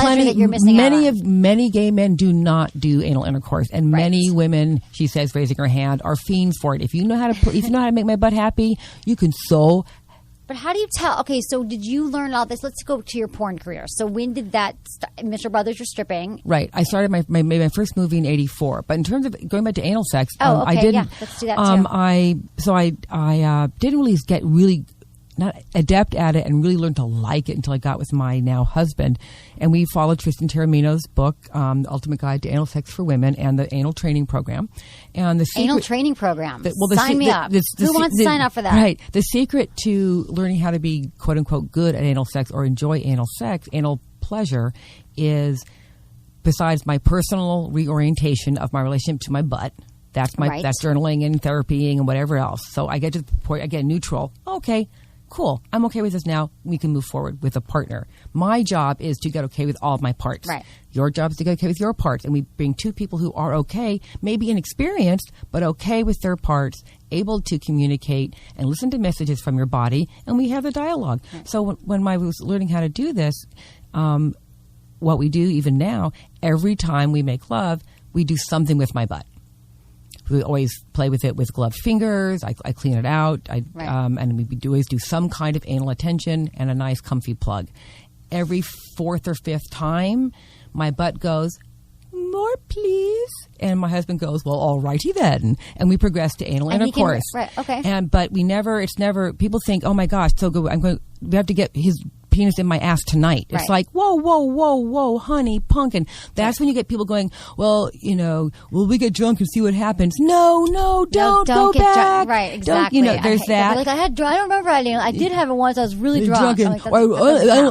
many gay men do not do anal intercourse, and many women, she says, raising her hand, are fiends for it. If you know how to make my butt happy, you can so. But how do you tell? Okay, so did you learn all this? Let's go to your porn career. So when did that start? Mr. Brothers, you're stripping. Right. I started my first movie in '84. But in terms of going back to anal sex, okay, I didn't. Yeah, let's do that too. I didn't really get really not adept at it and really learned to like it until I got with my now husband, and we followed Tristan Taormino's book, Ultimate Guide to Anal Sex for Women, and the anal training program, and the anal training program. Sign me up. Who wants to sign up for that? Right. The secret to learning how to be quote unquote good at anal sex or enjoy anal sex, anal pleasure, is besides my personal reorientation of my relationship to my butt. That's journaling and therapying and whatever else. So I get to the point, I get neutral. Okay. cool, I'm okay with this now. We can move forward with a partner. My job is to get okay with all of my parts. Right. Your job is to get okay with your parts. And we bring two people who are okay, maybe inexperienced, but okay with their parts, able to communicate and listen to messages from your body, and we have a dialogue. Right. So when I was learning how to do this, what we do even now, every time we make love, we do something with my butt. We always play with it with gloved fingers. I clean it out. And we always do some kind of anal attention and a nice comfy plug. Every fourth or fifth time, my butt goes, more please. And my husband goes, well, all righty then. And we progress to anal intercourse. But it's never, people think, oh my gosh, so good. We have to get his penis in my ass tonight. It's like, whoa, honey, pumpkin. That's when you get people going, well, we get drunk and see what happens. No, don't go get back. Drunk. Right, exactly. There's that. Like, I don't remember. I did have it once. I was really drunk. I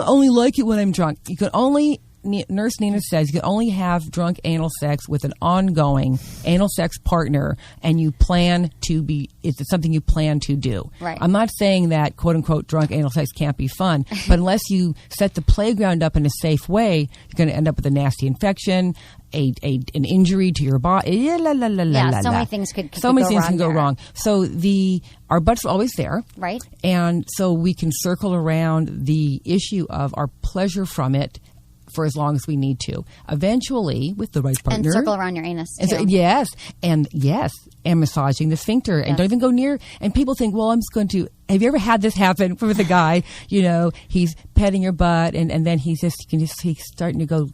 only like it when I'm drunk. You can only... Nurse Nina says you can only have drunk anal sex with an ongoing anal sex partner, and it's something you plan to do. Right. I'm not saying that quote unquote drunk anal sex can't be fun, but unless you set the playground up in a safe way, you're going to end up with a nasty infection, an injury to your body. So many things can go wrong. So our butts are always there. Right. And so we can circle around the issue of our pleasure from it for as long as we need to. Eventually, with the right partner. And circle around your anus, too. Yes. And massaging the sphincter. And don't even go near. And people think, well, I'm just going to... Have you ever had this happen with a guy? He's petting your butt, and then he's starting to go...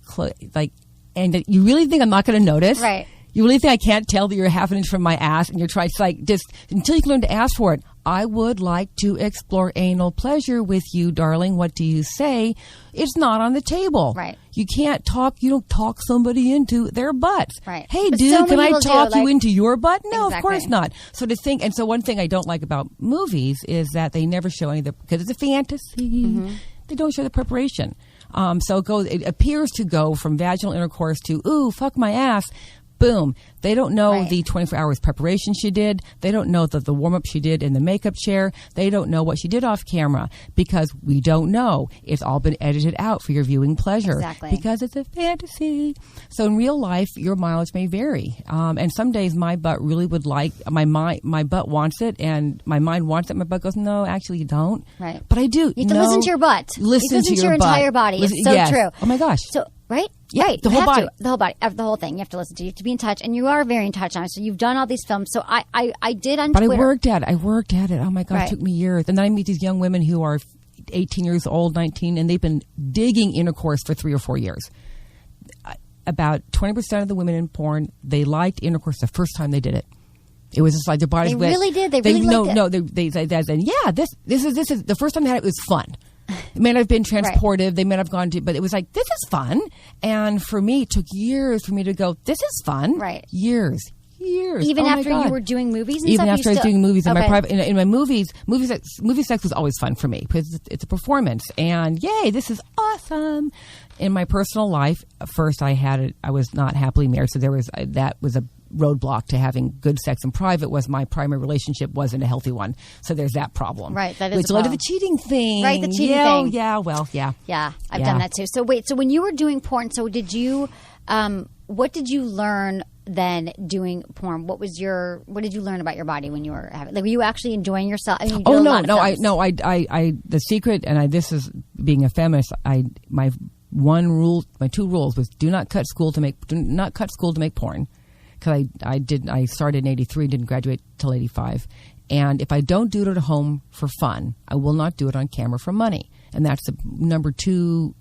and you really think I'm not going to notice? Right. You really think I can't tell that you're half an inch from my ass, and you're trying to just until you can learn to ask for it. I would like to explore anal pleasure with you, darling. What do you say? It's not on the table. Right. You don't talk somebody into their butts. Right. Hey, but dude, can I talk you into your butt? No, exactly. Of course not. So one thing I don't like about movies is that they never show any of the, because it's a fantasy. Mm-hmm. They don't show the preparation. It appears to go from vaginal intercourse to, ooh, fuck my ass. Boom. They don't know the 24 hours preparation she did. They don't know the warm-up she did in the makeup chair. They don't know what she did off camera because we don't know. It's all been edited out for your viewing pleasure. Exactly. Because it's a fantasy. So in real life, your mileage may vary. And some days my butt really would like, my butt wants it and my mind wants it. My butt goes, no, actually you don't. Right. But I do. You have to listen to your butt. Listen to your entire body. It's so true. Oh my gosh. So, right? Yeah, right. The whole body. The whole body. The whole thing. You have to listen to. You have to be in touch. And you are very in touch now. So you've done all these films. So I did on Twitter. But I worked at it. Oh my God. It took me years. And then I meet these young women who are 18 years old, 19, and they've been digging intercourse for 3 or 4 years. About 20% of the women in porn, they liked intercourse the first time they did it. It was just like their bodies went. They really did. They really liked it. No, they said, yeah, this is the first time they had it was fun. It may not have been transportive. They may have gone to, but it was like, this is fun. And for me, it took years for me to go, this is fun. Right. Years. Even after you were doing movies and Even stuff? after I was doing movies. In my private, in my movies, movie sex was always fun for me because it's a performance. And yay, this is awesome. In my personal life, first I was not happily married. So that was a roadblock to having good sex in private. Was my primary relationship wasn't a healthy one. So there's that problem. Right. That is which led to the cheating thing. Right. The cheating thing. Yeah. Well, yeah. Yeah. I've done that too. So wait, so when you were doing porn, so did you, what did you learn then doing porn? What did you learn about your body when you were having, were you actually enjoying yourself? I mean, the secret, and this is being a feminist. My 2 rules was do not cut school to make porn. Because I started in 83, didn't graduate till 85. And if I don't do it at home for fun, I will not do it on camera for money. And that's the number 3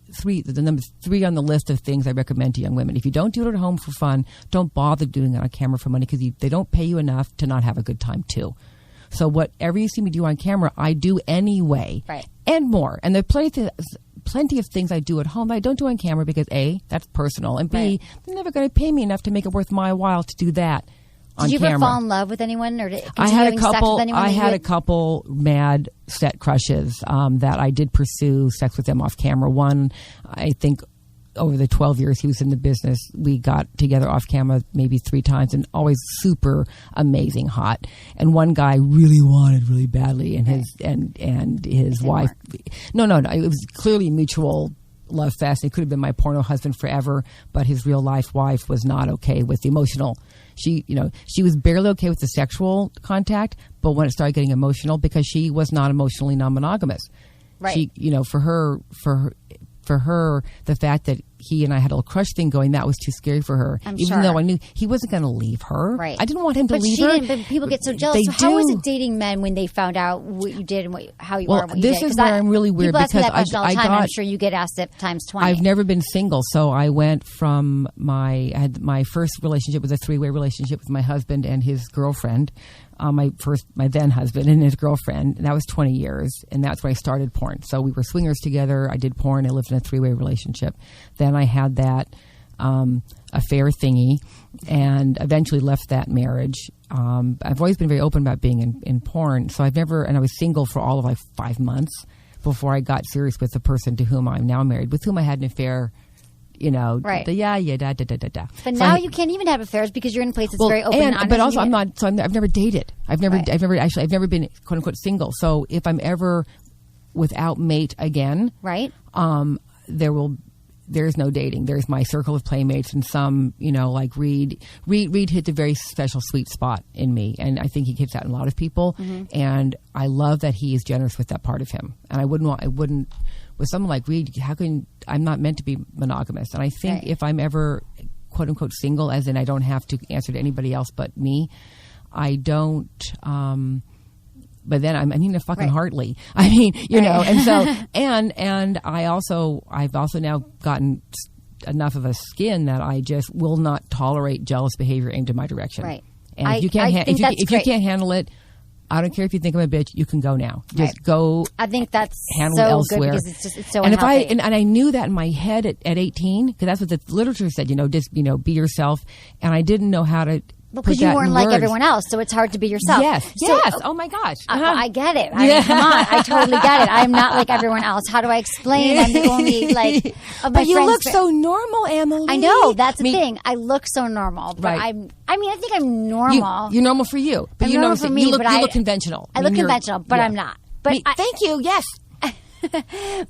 on the list of things I recommend to young women. If you don't do it at home for fun, don't bother doing it on camera for money because they don't pay you enough to not have a good time too. So whatever you see me do on camera, I do anyway. Right. And more. And there are plenty of things I do at home that I don't do on camera because A, that's personal, and B, they're never going to pay me enough to make it worth my while to do that on camera. Did you ever fall in love with anyone, or I had a couple mad set crushes that I did pursue sex with them off camera. One, I think over the 12 years he was in the business, we got together off camera maybe 3 times, and always super amazing hot. And one guy really wanted really badly, and his wife. No. It was clearly mutual love fest. It could have been my porno husband forever, but his real life wife was not okay with the emotional. She was barely okay with the sexual contact, but when it started getting emotional, because she was not emotionally non-monogamous. Right. She, for her, the fact that he and I had a little crush thing going, that was too scary for her. Even though I knew he wasn't going to leave her. Right. I didn't want him to leave her. But people get so jealous. So how was it dating men when they found out what you did and how you were and what you did? This is where I'm really weird, people ask me because that question all the time. I'm sure you get asked it times 20. I've never been single, so I went from I had my first relationship was a 3-way relationship with my husband and his girlfriend. My then husband and his girlfriend, and that was 20 years, and that's where I started porn. So we were swingers together. I did porn. I lived in a 3-way relationship. Then I had that affair thingy, and eventually left that marriage. I've always been very open about being in porn, so and I was single for all of like 5 months before I got serious with the person to whom I'm now married, with whom I had an affair. Right. Da. But now you can't even have affairs because you're in a place that's very open and honest. But also, I'm not. So I've never dated. I've never been quote unquote single. So if I'm ever without mate again, right? There's no dating. There's my circle of playmates, and some, like Reed hit the very special sweet spot in me, and I think he hits that in a lot of people. Mm-hmm. And I love that he is generous with that part of him. And I wouldn't. With someone like Reed, I'm not meant to be monogamous. And I think if I'm ever, quote unquote, single, as in I don't have to answer to anybody else but me, I don't, but then I mean a fucking Hartley. I mean, know, and so, and I've also now gotten enough of a skin that I just will not tolerate jealous behavior aimed in my direction. Right. And if you can't handle it, I don't care if you think I'm a bitch. You can go now. Just go. I think that's handle so it elsewhere. good because it's so and unhealthy. And I knew that in my head at 18, because that's what the literature said. Just be yourself. And I didn't know how to. Because you weren't like everyone else, so it's hard to be yourself. Yes. Oh my gosh. I get it. I mean, come on, I totally get it. I'm not like everyone else. How do I explain? I'm the only of my But you friends. look so normal, Emily. I know, that's the thing. I look so normal, but right. I think I'm normal. You're normal for you, but I'm normal for me. You look conventional. I look conventional, but I'm not. But thank you. Yes.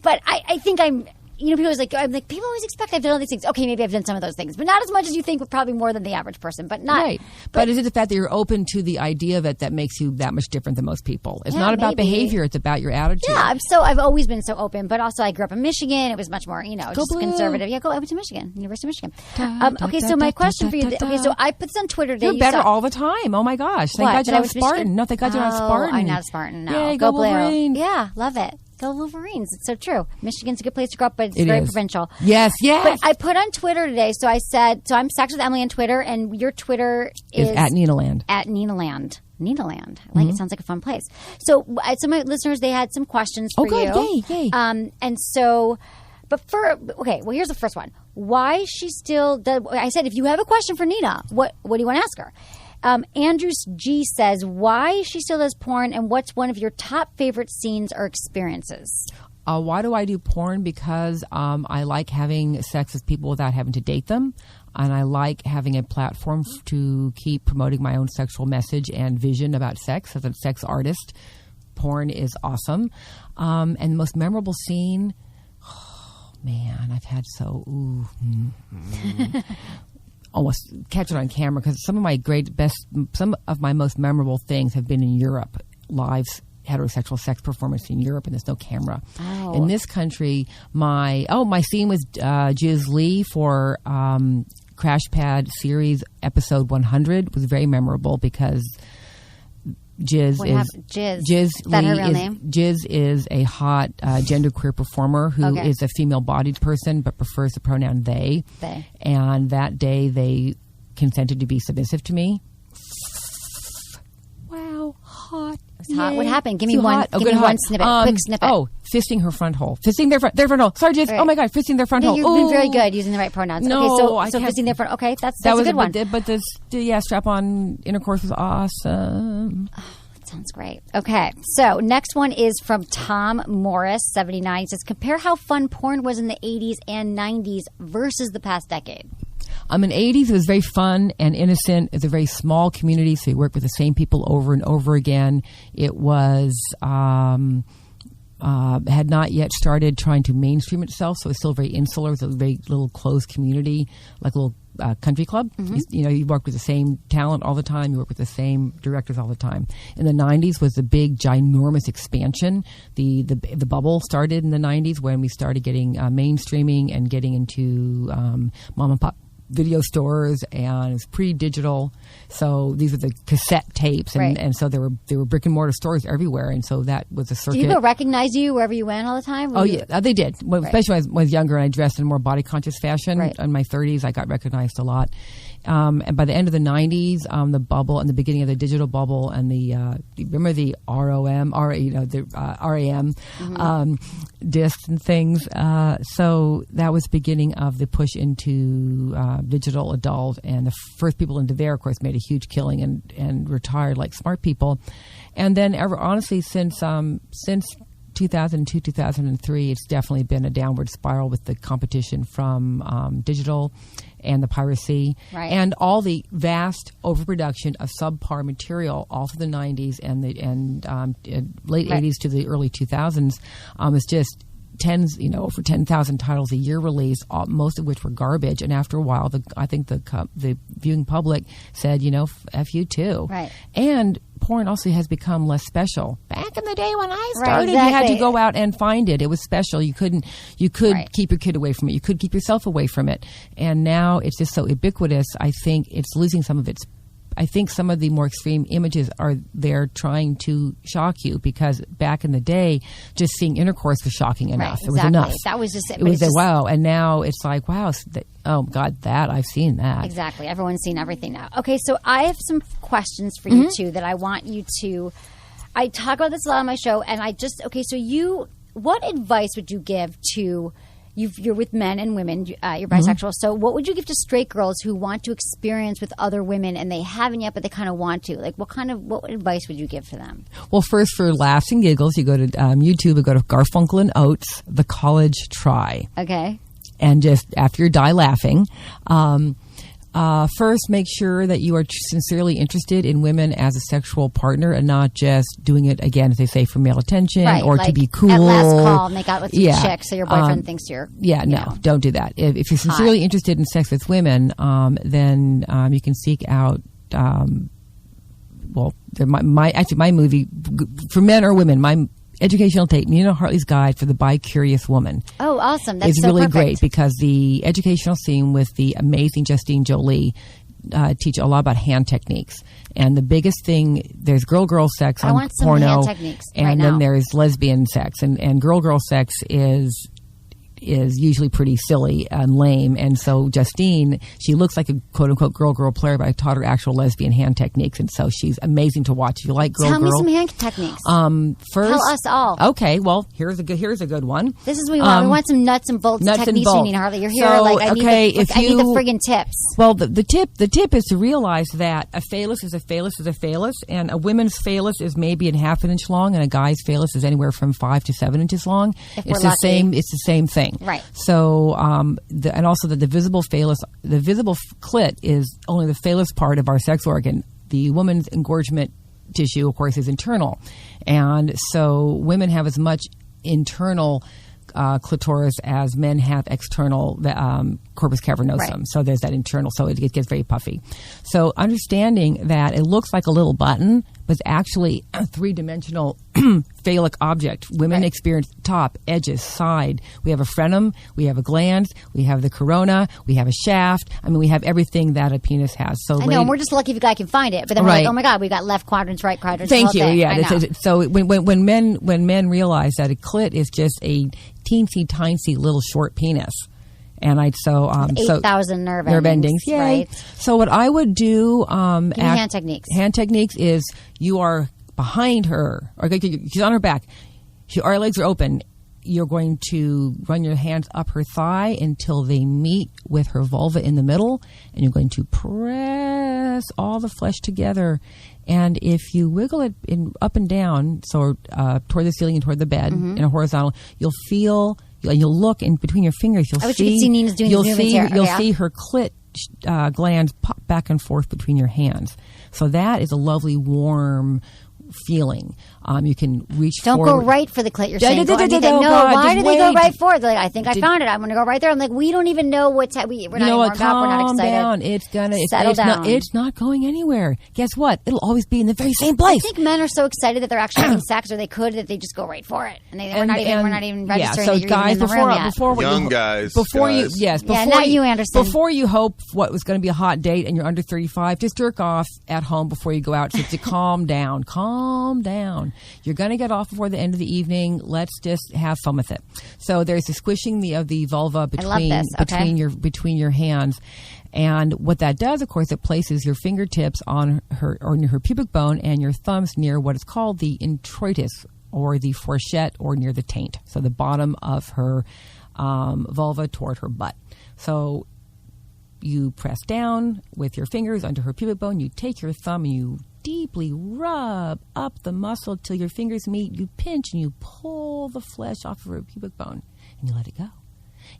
But I think I'm. People always people always expect I've done all these things. Okay, maybe I've done some of those things, but not as much as you think, but probably more than the average person, but not. Right. But is it the fact that you're open to the idea that makes you that much different than most people? It's not about behavior, it's about your attitude. Yeah, I've always been so open, but also I grew up in Michigan. It was much more, just conservative. Yeah, I went to Michigan, University of Michigan. Okay, so my question for you, so I put this on Twitter today. You're better all the time. Oh my gosh. Thank God you're not a Spartan. No, thank God you're not a Spartan. I'm not a Spartan, no. Yay, go Wolverines. Yeah, love it. Go Wolverines. It's so true. Michigan's a good place to grow up, but it's very provincial. Yes. But I put on Twitter today, so I said, so I'm Sex with Emily on Twitter, and your Twitter is at Ninaland. At Ninaland. Ninaland. I like it. Sounds like a fun place. So some of my listeners, they had some questions for you. Oh, good. Yay. And so, here's the first one. Why she still does, I said, if you have a question for Nina, what do you want to ask her? Andrews G says, why she still does porn, and what's one of your top favorite scenes or experiences? Why do I do porn? Because I like having sex with people without having to date them. And I like having a platform to keep promoting my own sexual message and vision about sex. As a sex artist, porn is awesome. And the most memorable scene, man, I've had almost catch it on camera, because some of my most memorable things have been in Europe, live heterosexual sex performance in Europe, and there's no camera. Oh. In this country, my scene was Jiz Lee for Crash Pad series episode 100 was very memorable because Jiz is a hot genderqueer performer who is a female-bodied person but prefers the pronoun they. And that day they consented to be submissive to me. Wow, hot. It's hot. What happened? Give me one. Give me one snippet. Quick snippet. Fisting her front hole. Fisting their front hole. Sorry, Jiz. Right. Oh my God, fisting their front hole. You've been very good using the right pronouns. No, okay, so fisting their front. Okay, that's a good one. But strap-on intercourse was awesome. sounds great. Okay, so next one is from Tom Morris, 79. He says, compare how fun porn was in the 80s and 90s versus the past decade. In the 80s, it was very fun and innocent. It's a very small community, so you work with the same people over and over again. It was had not yet started trying to mainstream itself, so it was still very insular. It was a very little closed community, like a little country club. Mm-hmm. You work with the same talent all the time. You work with the same directors all the time. In the 90s was the big, ginormous expansion. The bubble started in the 90s when we started getting mainstreaming and getting into mom and pop video stores, and it was pre-digital. So these were the cassette tapes, and, right. and so there were brick and mortar stores everywhere, and so that was a circuit. Did people recognize you wherever you went all the time? Yeah, they did. Well, right. Especially when I was younger and I dressed in more body conscious fashion. Right. In my 30s, I got recognized a lot. And by the end of the 90s, the bubble and the beginning of the digital bubble and the remember the RAM discs and things. So that was the beginning of the push into digital adult, and the first people into there, of course, made a huge killing and retired like smart people. And then, honestly, since 2002, 2003, it's definitely been a downward spiral with the competition from digital and the piracy, right. and all the vast overproduction of subpar material all through the 90s and late right. 80s to the early 2000s. It's just over 10,000 titles a year released, most of which were garbage. And after a while, I think the viewing public said, F you too. Right. And porn also has become less special. Back in the day when I started, right, exactly. You had to go out and find it. It was special. You could right. keep your kid away from it. You could keep yourself away from it. And now it's just so ubiquitous. I think it's losing some of its. I think some of the more extreme images are there trying to shock you, because back in the day, just seeing intercourse was shocking enough. Right, it was enough. That was just it. It was wow. And now it's like, wow, oh, God, I've seen that. Exactly. Everyone's seen everything now. Okay, so I have some questions for you, too, that I want you to... I talk about this a lot on my show, and what advice would you give to... You're with men and women. You're bisexual. So what would you give to straight girls who want to experience with other women and they haven't yet, but they kind of want to? Like, what advice would you give for them? Well, first, for laughs and giggles, you go to YouTube, you go to Garfunkel and Oates, The College Try. Okay. And just after you die laughing, first, make sure that you are sincerely interested in women as a sexual partner and not just doing it, again, as they say, for male attention, right, or like to be cool. At last call, make out with some chick so your boyfriend thinks you're... No, don't do that. If you're sincerely interested in sex with women, then you can seek out... my movie, for men or women, my educational tape, Nina Hartley's Guide for the Bi-Curious Woman. Oh, awesome. That's It's so really perfect. great, because the educational scene with the amazing Justine Jolie teach a lot about hand techniques. And the biggest thing, there's girl-girl sex on I want some porno, hand techniques and right then now. there's lesbian sex. And girl-girl sex is usually pretty silly and lame. And so Justine, she looks like a quote-unquote girl-girl player, but I taught her actual lesbian hand techniques, and so she's amazing to watch. If you like girl-girl... Tell me some hand techniques. First, tell us all. Okay, well, here's a good one. This is what we want. We want some nuts and bolts techniques, Nina Hartley. You're here, I need the friggin' tips. Well, the tip is to realize that a phallus is a phallus is a phallus, and a woman's phallus is maybe a half an inch long, and a guy's phallus is anywhere from 5 to 7 inches long. It's the same thing. Right. So, and also that the visible clit is only the phallus part of our sex organ. The woman's engorgement tissue, of course, is internal. And so women have as much internal clitoris as men have external corpus cavernosum. Right. So there's that internal, so it gets very puffy. So understanding that it looks like a little button, but it's actually a three-dimensional phallic object. Women experience top, edges, side. We have a frenum, we have a glans, we have the corona, we have a shaft. I mean, we have everything that a penis has. So I know, and we're just lucky if a guy can find it. But then we're like, oh my God, we got left quadrants, right quadrants. Thank you. Yeah. So when men realize that a clit is just a teensy tiny little short penis. And 8,000 nerve endings. Yay. Right. So what I would do, hand techniques. Hand techniques is you are behind her, or she's on her back. Our legs are open, you're going to run your hands up her thigh until they meet with her vulva in the middle, and you're going to press all the flesh together. And if you wiggle it up and down, so toward the ceiling and toward the bed in a horizontal, you'll feel, you'll look in between your fingers. You'll see. You can see Nina's doing these movements here. You'll see her clit glands pop back and forth between your hands. So that is a lovely warm feeling. You can reach Don't forward. go right for the clit. You're saying. No, Why do they go right for it? They're like, I think I found it. I'm going to go right there. I'm like, we don't even know what's we're not warmed up. We're not excited. Down. Settle down. It's not going anywhere. Guess what? It'll always be in the very same place. I think men are so excited that they're actually having sex, or they could, that they just go right for it, and we're not even registering that you're guys, even in the room yet. Not you, Anderson. Before you hope what was going to be a hot date and you're under 35, just jerk off at home before you go out. So to calm down. Calm down. You're going to get off before the end of the evening. Let's just have fun with it. So there's the squishing of the vulva between your hands. And what that does, of course, it places your fingertips on her pubic bone and your thumbs near what is called the introitus, or the fourchette, or near the taint. So the bottom of her vulva toward her butt. So you press down with your fingers under her pubic bone. You take your thumb and you deeply rub up the muscle till your fingers meet. You pinch and you pull the flesh off of her pubic bone, and you let it go.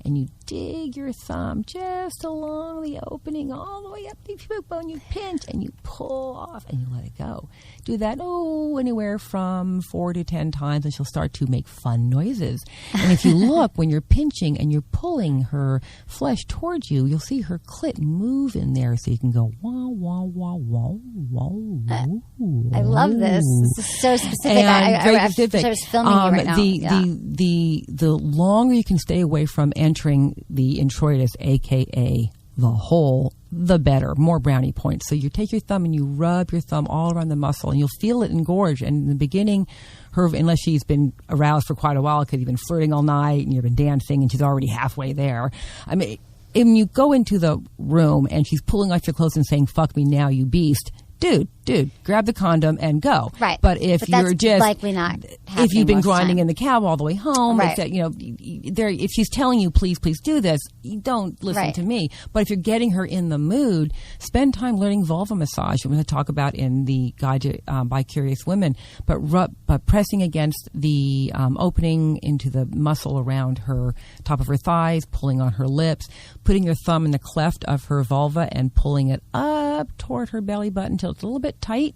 And you dig your thumb just along the opening all the way up the pubic bone. You pinch and you pull off and you let it go. Do that, anywhere from 4 to 10 times, and she'll start to make fun noises. And if you look, when you're pinching and you're pulling her flesh towards you, you'll see her clit move in there, so you can go, wah, wah, wah, wah, wah, wah. I love this. This is so specific. Very specific. I was filming you right now. The longer you can stay away from entering the introitus, a.k.a. the hole, the better. More brownie points. So you take your thumb and you rub your thumb all around the muscle, and you'll feel it engorge. And in the beginning, unless she's been aroused for quite a while because you've been flirting all night and you've been dancing and she's already halfway there. I mean, when you go into the room and she's pulling off your clothes and saying, "Fuck me now, you beast," dude, grab the condom and go. Right. But if you're just likely not, if you've been grinding in the cab all the way home, right. If she's telling you, please do this, you don't listen to me. But if you're getting her in the mood, spend time learning vulva massage. I'm going to talk about in the Guide to by Curious Women. But pressing against the opening into the muscle around her top of her thighs, pulling on her lips, putting your thumb in the cleft of her vulva and pulling it up toward her belly button until it's a little bit tight,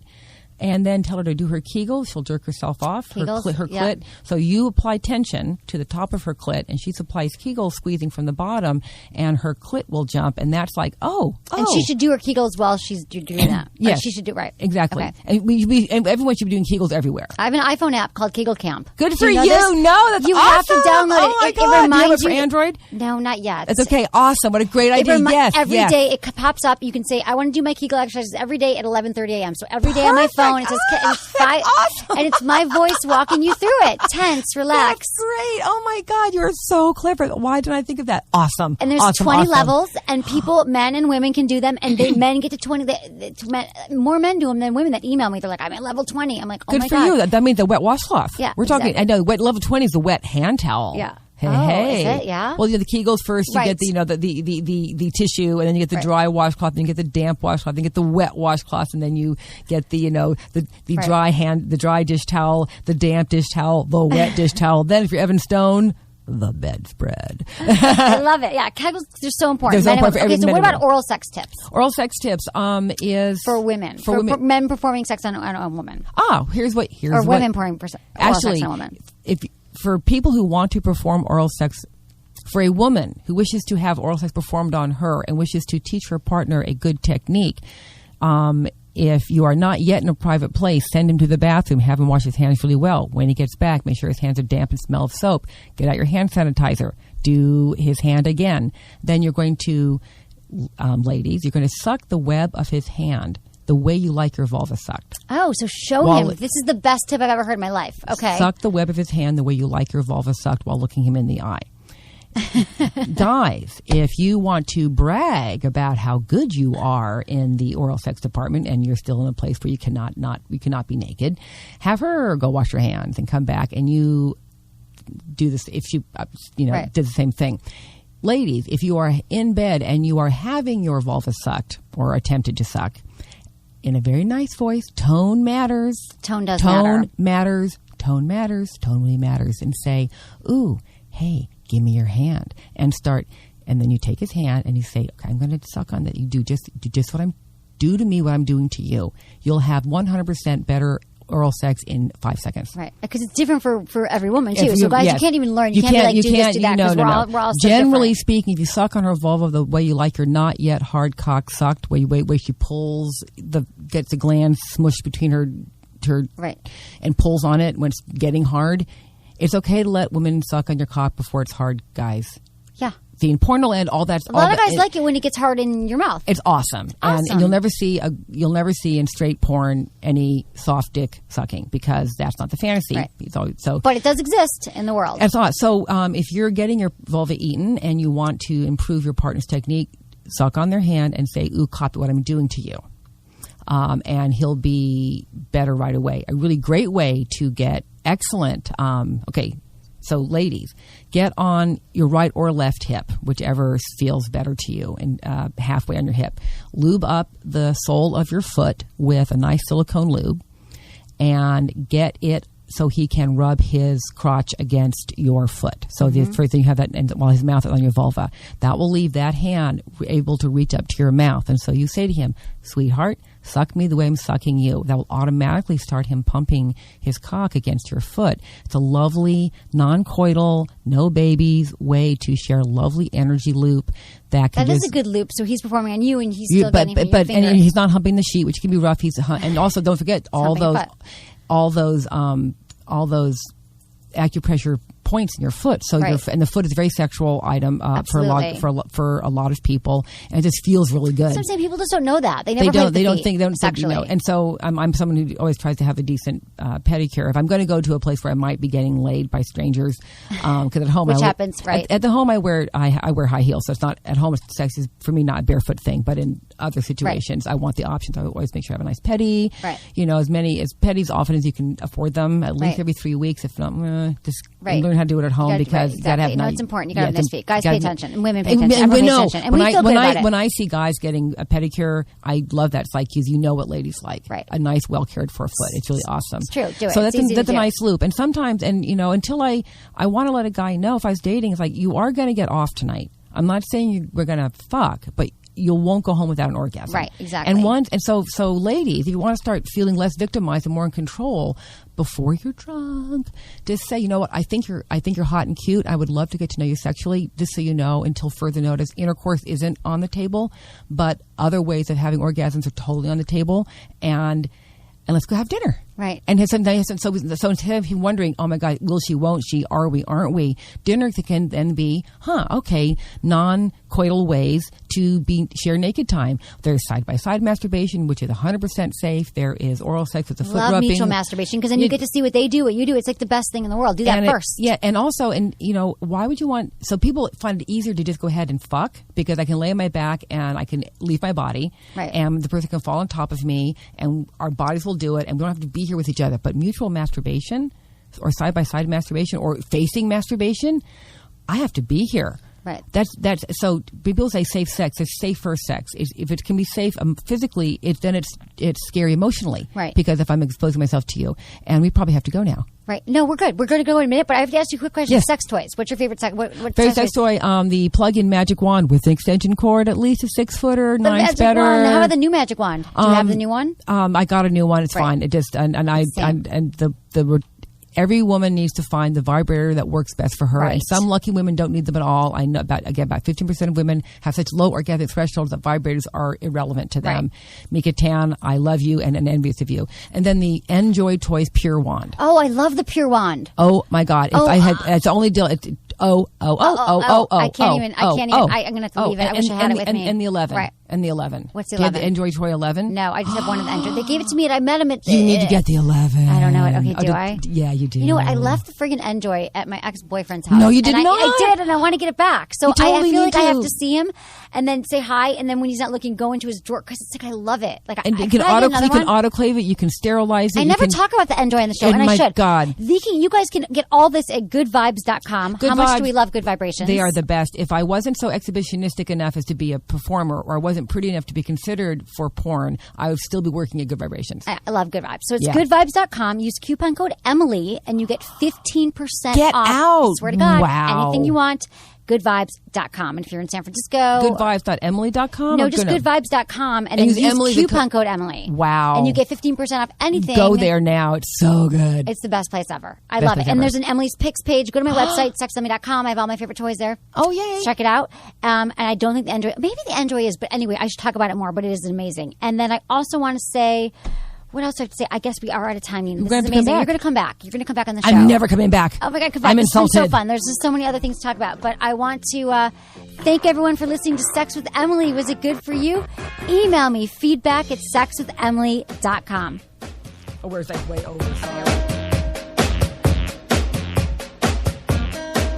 and then tell her to do her Kegels. She'll jerk herself off, her clit. So you apply tension to the top of her clit, and she supplies Kegels, squeezing from the bottom, and her clit will jump, and that's like, oh. And she should do her Kegels while she's doing that. Yes. She should do right. Exactly. Okay. And everyone should be doing Kegels everywhere. I have an iPhone app called Kegel Camp. Good for you. This? No, that's you awesome. have to download it. Oh my God. It reminds do you have it for you. Android? No, not yet. That's okay. Awesome. What a great idea. Yes. Every day it pops up. You can say, I want to do my Kegel exercises every day at 11:30 a.m. So every day on my phone, it says, awesome. and it's my voice walking you through it. Tense, relax. That's great. Oh my God, you're so clever. Why didn't I think of that? Awesome. And there's 20 levels, and people, men and women, can do them. And men get to 20. More men do them than women that email me. They're like, I'm at level 20. I'm like, oh good my for God. you. That means the wet washcloth. Yeah, we're talking. exactly. I know. Wet level 20 is the wet hand towel. Yeah. Hey. Is it? Yeah. Well, the Kegels first. You get the tissue, and then you get the dry washcloth, then you get the damp washcloth, then you get the wet washcloth, and then you get the the dry dish towel, the damp dish towel, the wet dish towel. Then if you're Evan Stone, the bedspread. I love it. Yeah, Kegels, they're so important. They're so important for okay, so men what and about women. oral sex tips? Oral sex tips is for women. For women. Men performing sex on a woman. Oh, here's what. Women performing oral sex on a woman. For people who want to perform oral sex, for a woman who wishes to have oral sex performed on her and wishes to teach her partner a good technique, if you are not yet in a private place, send him to the bathroom, have him wash his hands really well. When he gets back, make sure his hands are damp and smell of soap. Get out your hand sanitizer. Do his hand again. Then you're going to, ladies, you're going to suck the web of his hand the way you like your vulva sucked. Oh, so show him. This is the best tip I've ever heard in my life. Okay. Suck the web of his hand the way you like your vulva sucked while looking him in the eye. Guys, if you want to brag about how good you are in the oral sex department and you're still in a place where you cannot be naked, have her go wash your hands and come back, and you do this, if she, did the same thing. Ladies, if you are in bed and you are having your vulva sucked or attempted to suck, in a very nice voice, tone matters. Tone does matter. Tone really matters. And say, ooh, hey, give me your hand. And then you take his hand and you say, okay, I'm going to suck on that. You do just do to me what I'm doing to you. You'll have 100% better oral sex in 5 seconds. Right. Because it's different for every woman, too. So, guys, you can't even learn. You can't be like, do this, do that, because we're all so Generally different. speaking, if you suck on her vulva the way you like your not yet hard cock sucked, where she pulls, gets the gland smushed between her right, and pulls on it when it's getting hard, it's okay to let women suck on your cock before it's hard, guys. Yeah. The porn land, all that's a lot of guys like it when it gets hard in your mouth. It's awesome. And you'll never see in straight porn any soft dick sucking, because that's not the fantasy. Right. So, but it does exist in the world. That's all. So if you're getting your vulva eaten and you want to improve your partner's technique, suck on their hand and say, "Ooh, copy what I'm doing to you," and he'll be better right away. A really great way to get excellent. So ladies, get on your right or left hip, whichever feels better to you, and halfway on your hip. Lube up the sole of your foot with a nice silicone lube and get it so he can rub his crotch against your foot. So the first thing you have that, and while his mouth is on your vulva, that will leave that hand able to reach up to your mouth. And so you say to him, "Sweetheart, suck me the way I'm sucking you." That will automatically start him pumping his cock against your foot. It's a lovely, non-coital, no babies way to share lovely energy loop. That is a good loop. So he's performing on you, and he's still getting from your finger. And he's not humping the sheet, which can be rough. And also don't forget all those acupressure points in your foot. So and the foot is a very sexual item for a lot of people, and it just feels really good. Sometimes people just don't know that. They don't think sexually. And so I'm someone who always tries to have a decent pedicure. If I'm going to go to a place where I might be getting laid by strangers, because at home happens, right? At the home I wear high heels, so it's not at home. Sex is for me not a barefoot thing, but in other situations, I want the options. I always make sure I have a nice pedi. Right. As many as pedis often as you can afford them, at least every 3 weeks. If not, just learn how to do it at home, because you got to have nice. It's important. You got to have nice feet. Guys, pay attention, and women pay attention. Everyone pays attention, and we feel good about it. When I see guys getting a pedicure, I love that. It's like, because you know what ladies like. Right. A nice, well cared for foot. It's really awesome. It's true. Do it. So that's a nice loop. And sometimes, until I want to let a guy know, if I was dating, it's like, you are going to get off tonight. I'm not saying we're going to fuck, but you won't go home without an orgasm. Right, exactly. And so ladies, if you want to start feeling less victimized and more in control, before you're drunk, just say, "You know what, I think you're hot and cute. I would love to get to know you sexually, just so you know, until further notice, intercourse isn't on the table, but other ways of having orgasms are totally on the table, and let's go have dinner." Right. And so instead of him wondering, "Oh my God, will she, won't she, are we, aren't we?" Dinner can then be, okay, non-coital ways to share naked time. There's side-by-side masturbation, which is 100% safe. There is oral sex with the foot rubbing. Love mutual masturbation, because then you get to see what they do, what you do. It's like the best thing in the world. Do that first. And also, why would you want? So people find it easier to just go ahead and fuck, because I can lay on my back and I can leave my body, right, and the person can fall on top of me, and our bodies will do it, and we don't have to be here with each other. But mutual masturbation, or side-by-side masturbation, or facing masturbation, I have to be here. Right. That's so people say safe sex. It's safer sex. If it can be safe physically, then it's scary emotionally. Right. Because if I'm exposing myself to you, and we probably have to go now. Right. No, we're good. We're going to go in a minute, but I have to ask you a quick question. Yes. Sex toys. What's your favorite sex? Favorite sex toy? The plug-in magic wand with extension cord, at least a 6-footer. The nice, magic better. Wand. How about the new magic wand? Do you have the new one? I got a new one. It's fine. It just every woman needs to find the vibrator that works best for her. Right. And some lucky women don't need them at all. I know about 15% of women have such low orgasmic thresholds that vibrators are irrelevant to them. Right. Mika Tan, I love you and envious of you. And then the Enjoy Toys Pure Wand. Oh, I love the Pure Wand. Oh my God. It's the only deal. I can't even. I'm going to have to leave it. I wish I had it with me. And the 11. And the 11. What's the Do you have 11? the Android Toy 11? No, I just have one of the Android. They gave it to me and I met him at the... You need to get the 11. I don't know it. Okay, do I? Yeah, you do. You know what? I left the friggin' Enjoy at my ex-boyfriend's house. No, you did not. I did, and I want to get it back. So You totally I feel need like I have to. to see him and then say hi, and then when he's not looking, go into his drawer, because it's like I love it. Like And I you can autoclave it. You can sterilize it. I you never can, talk about the Enjoy on the show, Oh and I my should. God. You guys can get all this at goodvibes.com. Good How much Vibes. do we love Good Vibrations? They are the best. If I wasn't so exhibitionistic enough as to be a performer, or I wasn't pretty enough to be considered for porn, I would still be working at Good Vibrations. I love Good Vibes. So it's Yeah. goodvibes.com. Use coupon code Emily, and you get 15% Get off. out. Swear to God. Wow. Anything you want. Goodvibes.com. And if you're in San Francisco, Goodvibes.emily.com? no, just goodvibes.com, and then use use Emily coupon code Emily. Wow. And you get 15% off anything. Go there now. It's so good. It's the best place ever. I Best love it. place And ever. there's an Emily's Picks page. Go to my website, sexemily.com. I have all my favorite toys there. Oh, yay. Check it out. And I don't think the Android, maybe the Android is, but anyway, I should talk about it more, but it is amazing. And then I also want to say, what else do I have to say? I guess we are out of time. This is gonna have to come amazing. back. You're going to come back. You're going to come back on the show. I'm never coming back. Oh my God, come back. I'm This has been so insulted. fun. There's just so many other things to talk about. But I want to thank everyone for listening to Sex with Emily. Was it good for you? Email me feedback at sexwithemily.com. Oh, where's that way over? Sorry.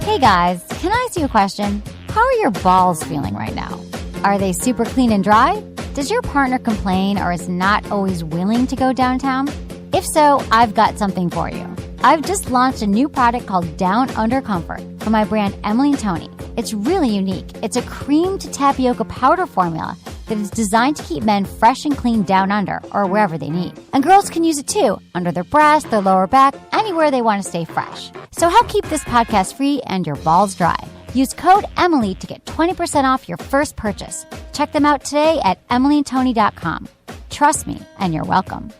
Hey guys, can I ask you a question? How are your balls feeling right now? Are they super clean and dry? Does your partner complain or is not always willing to go downtown? If so, I've got something for you. I've just launched a new product called Down Under Comfort from my brand Emily & Tony. It's really unique. It's a cream to tapioca powder formula that is designed to keep men fresh and clean down under or wherever they need. And girls can use it too, under their breast, their lower back, anywhere they want to stay fresh. So help keep this podcast free and your balls dry. Use code Emily to get 20% off your first purchase. Check them out today at emilyandtony.com. Trust me, and you're welcome.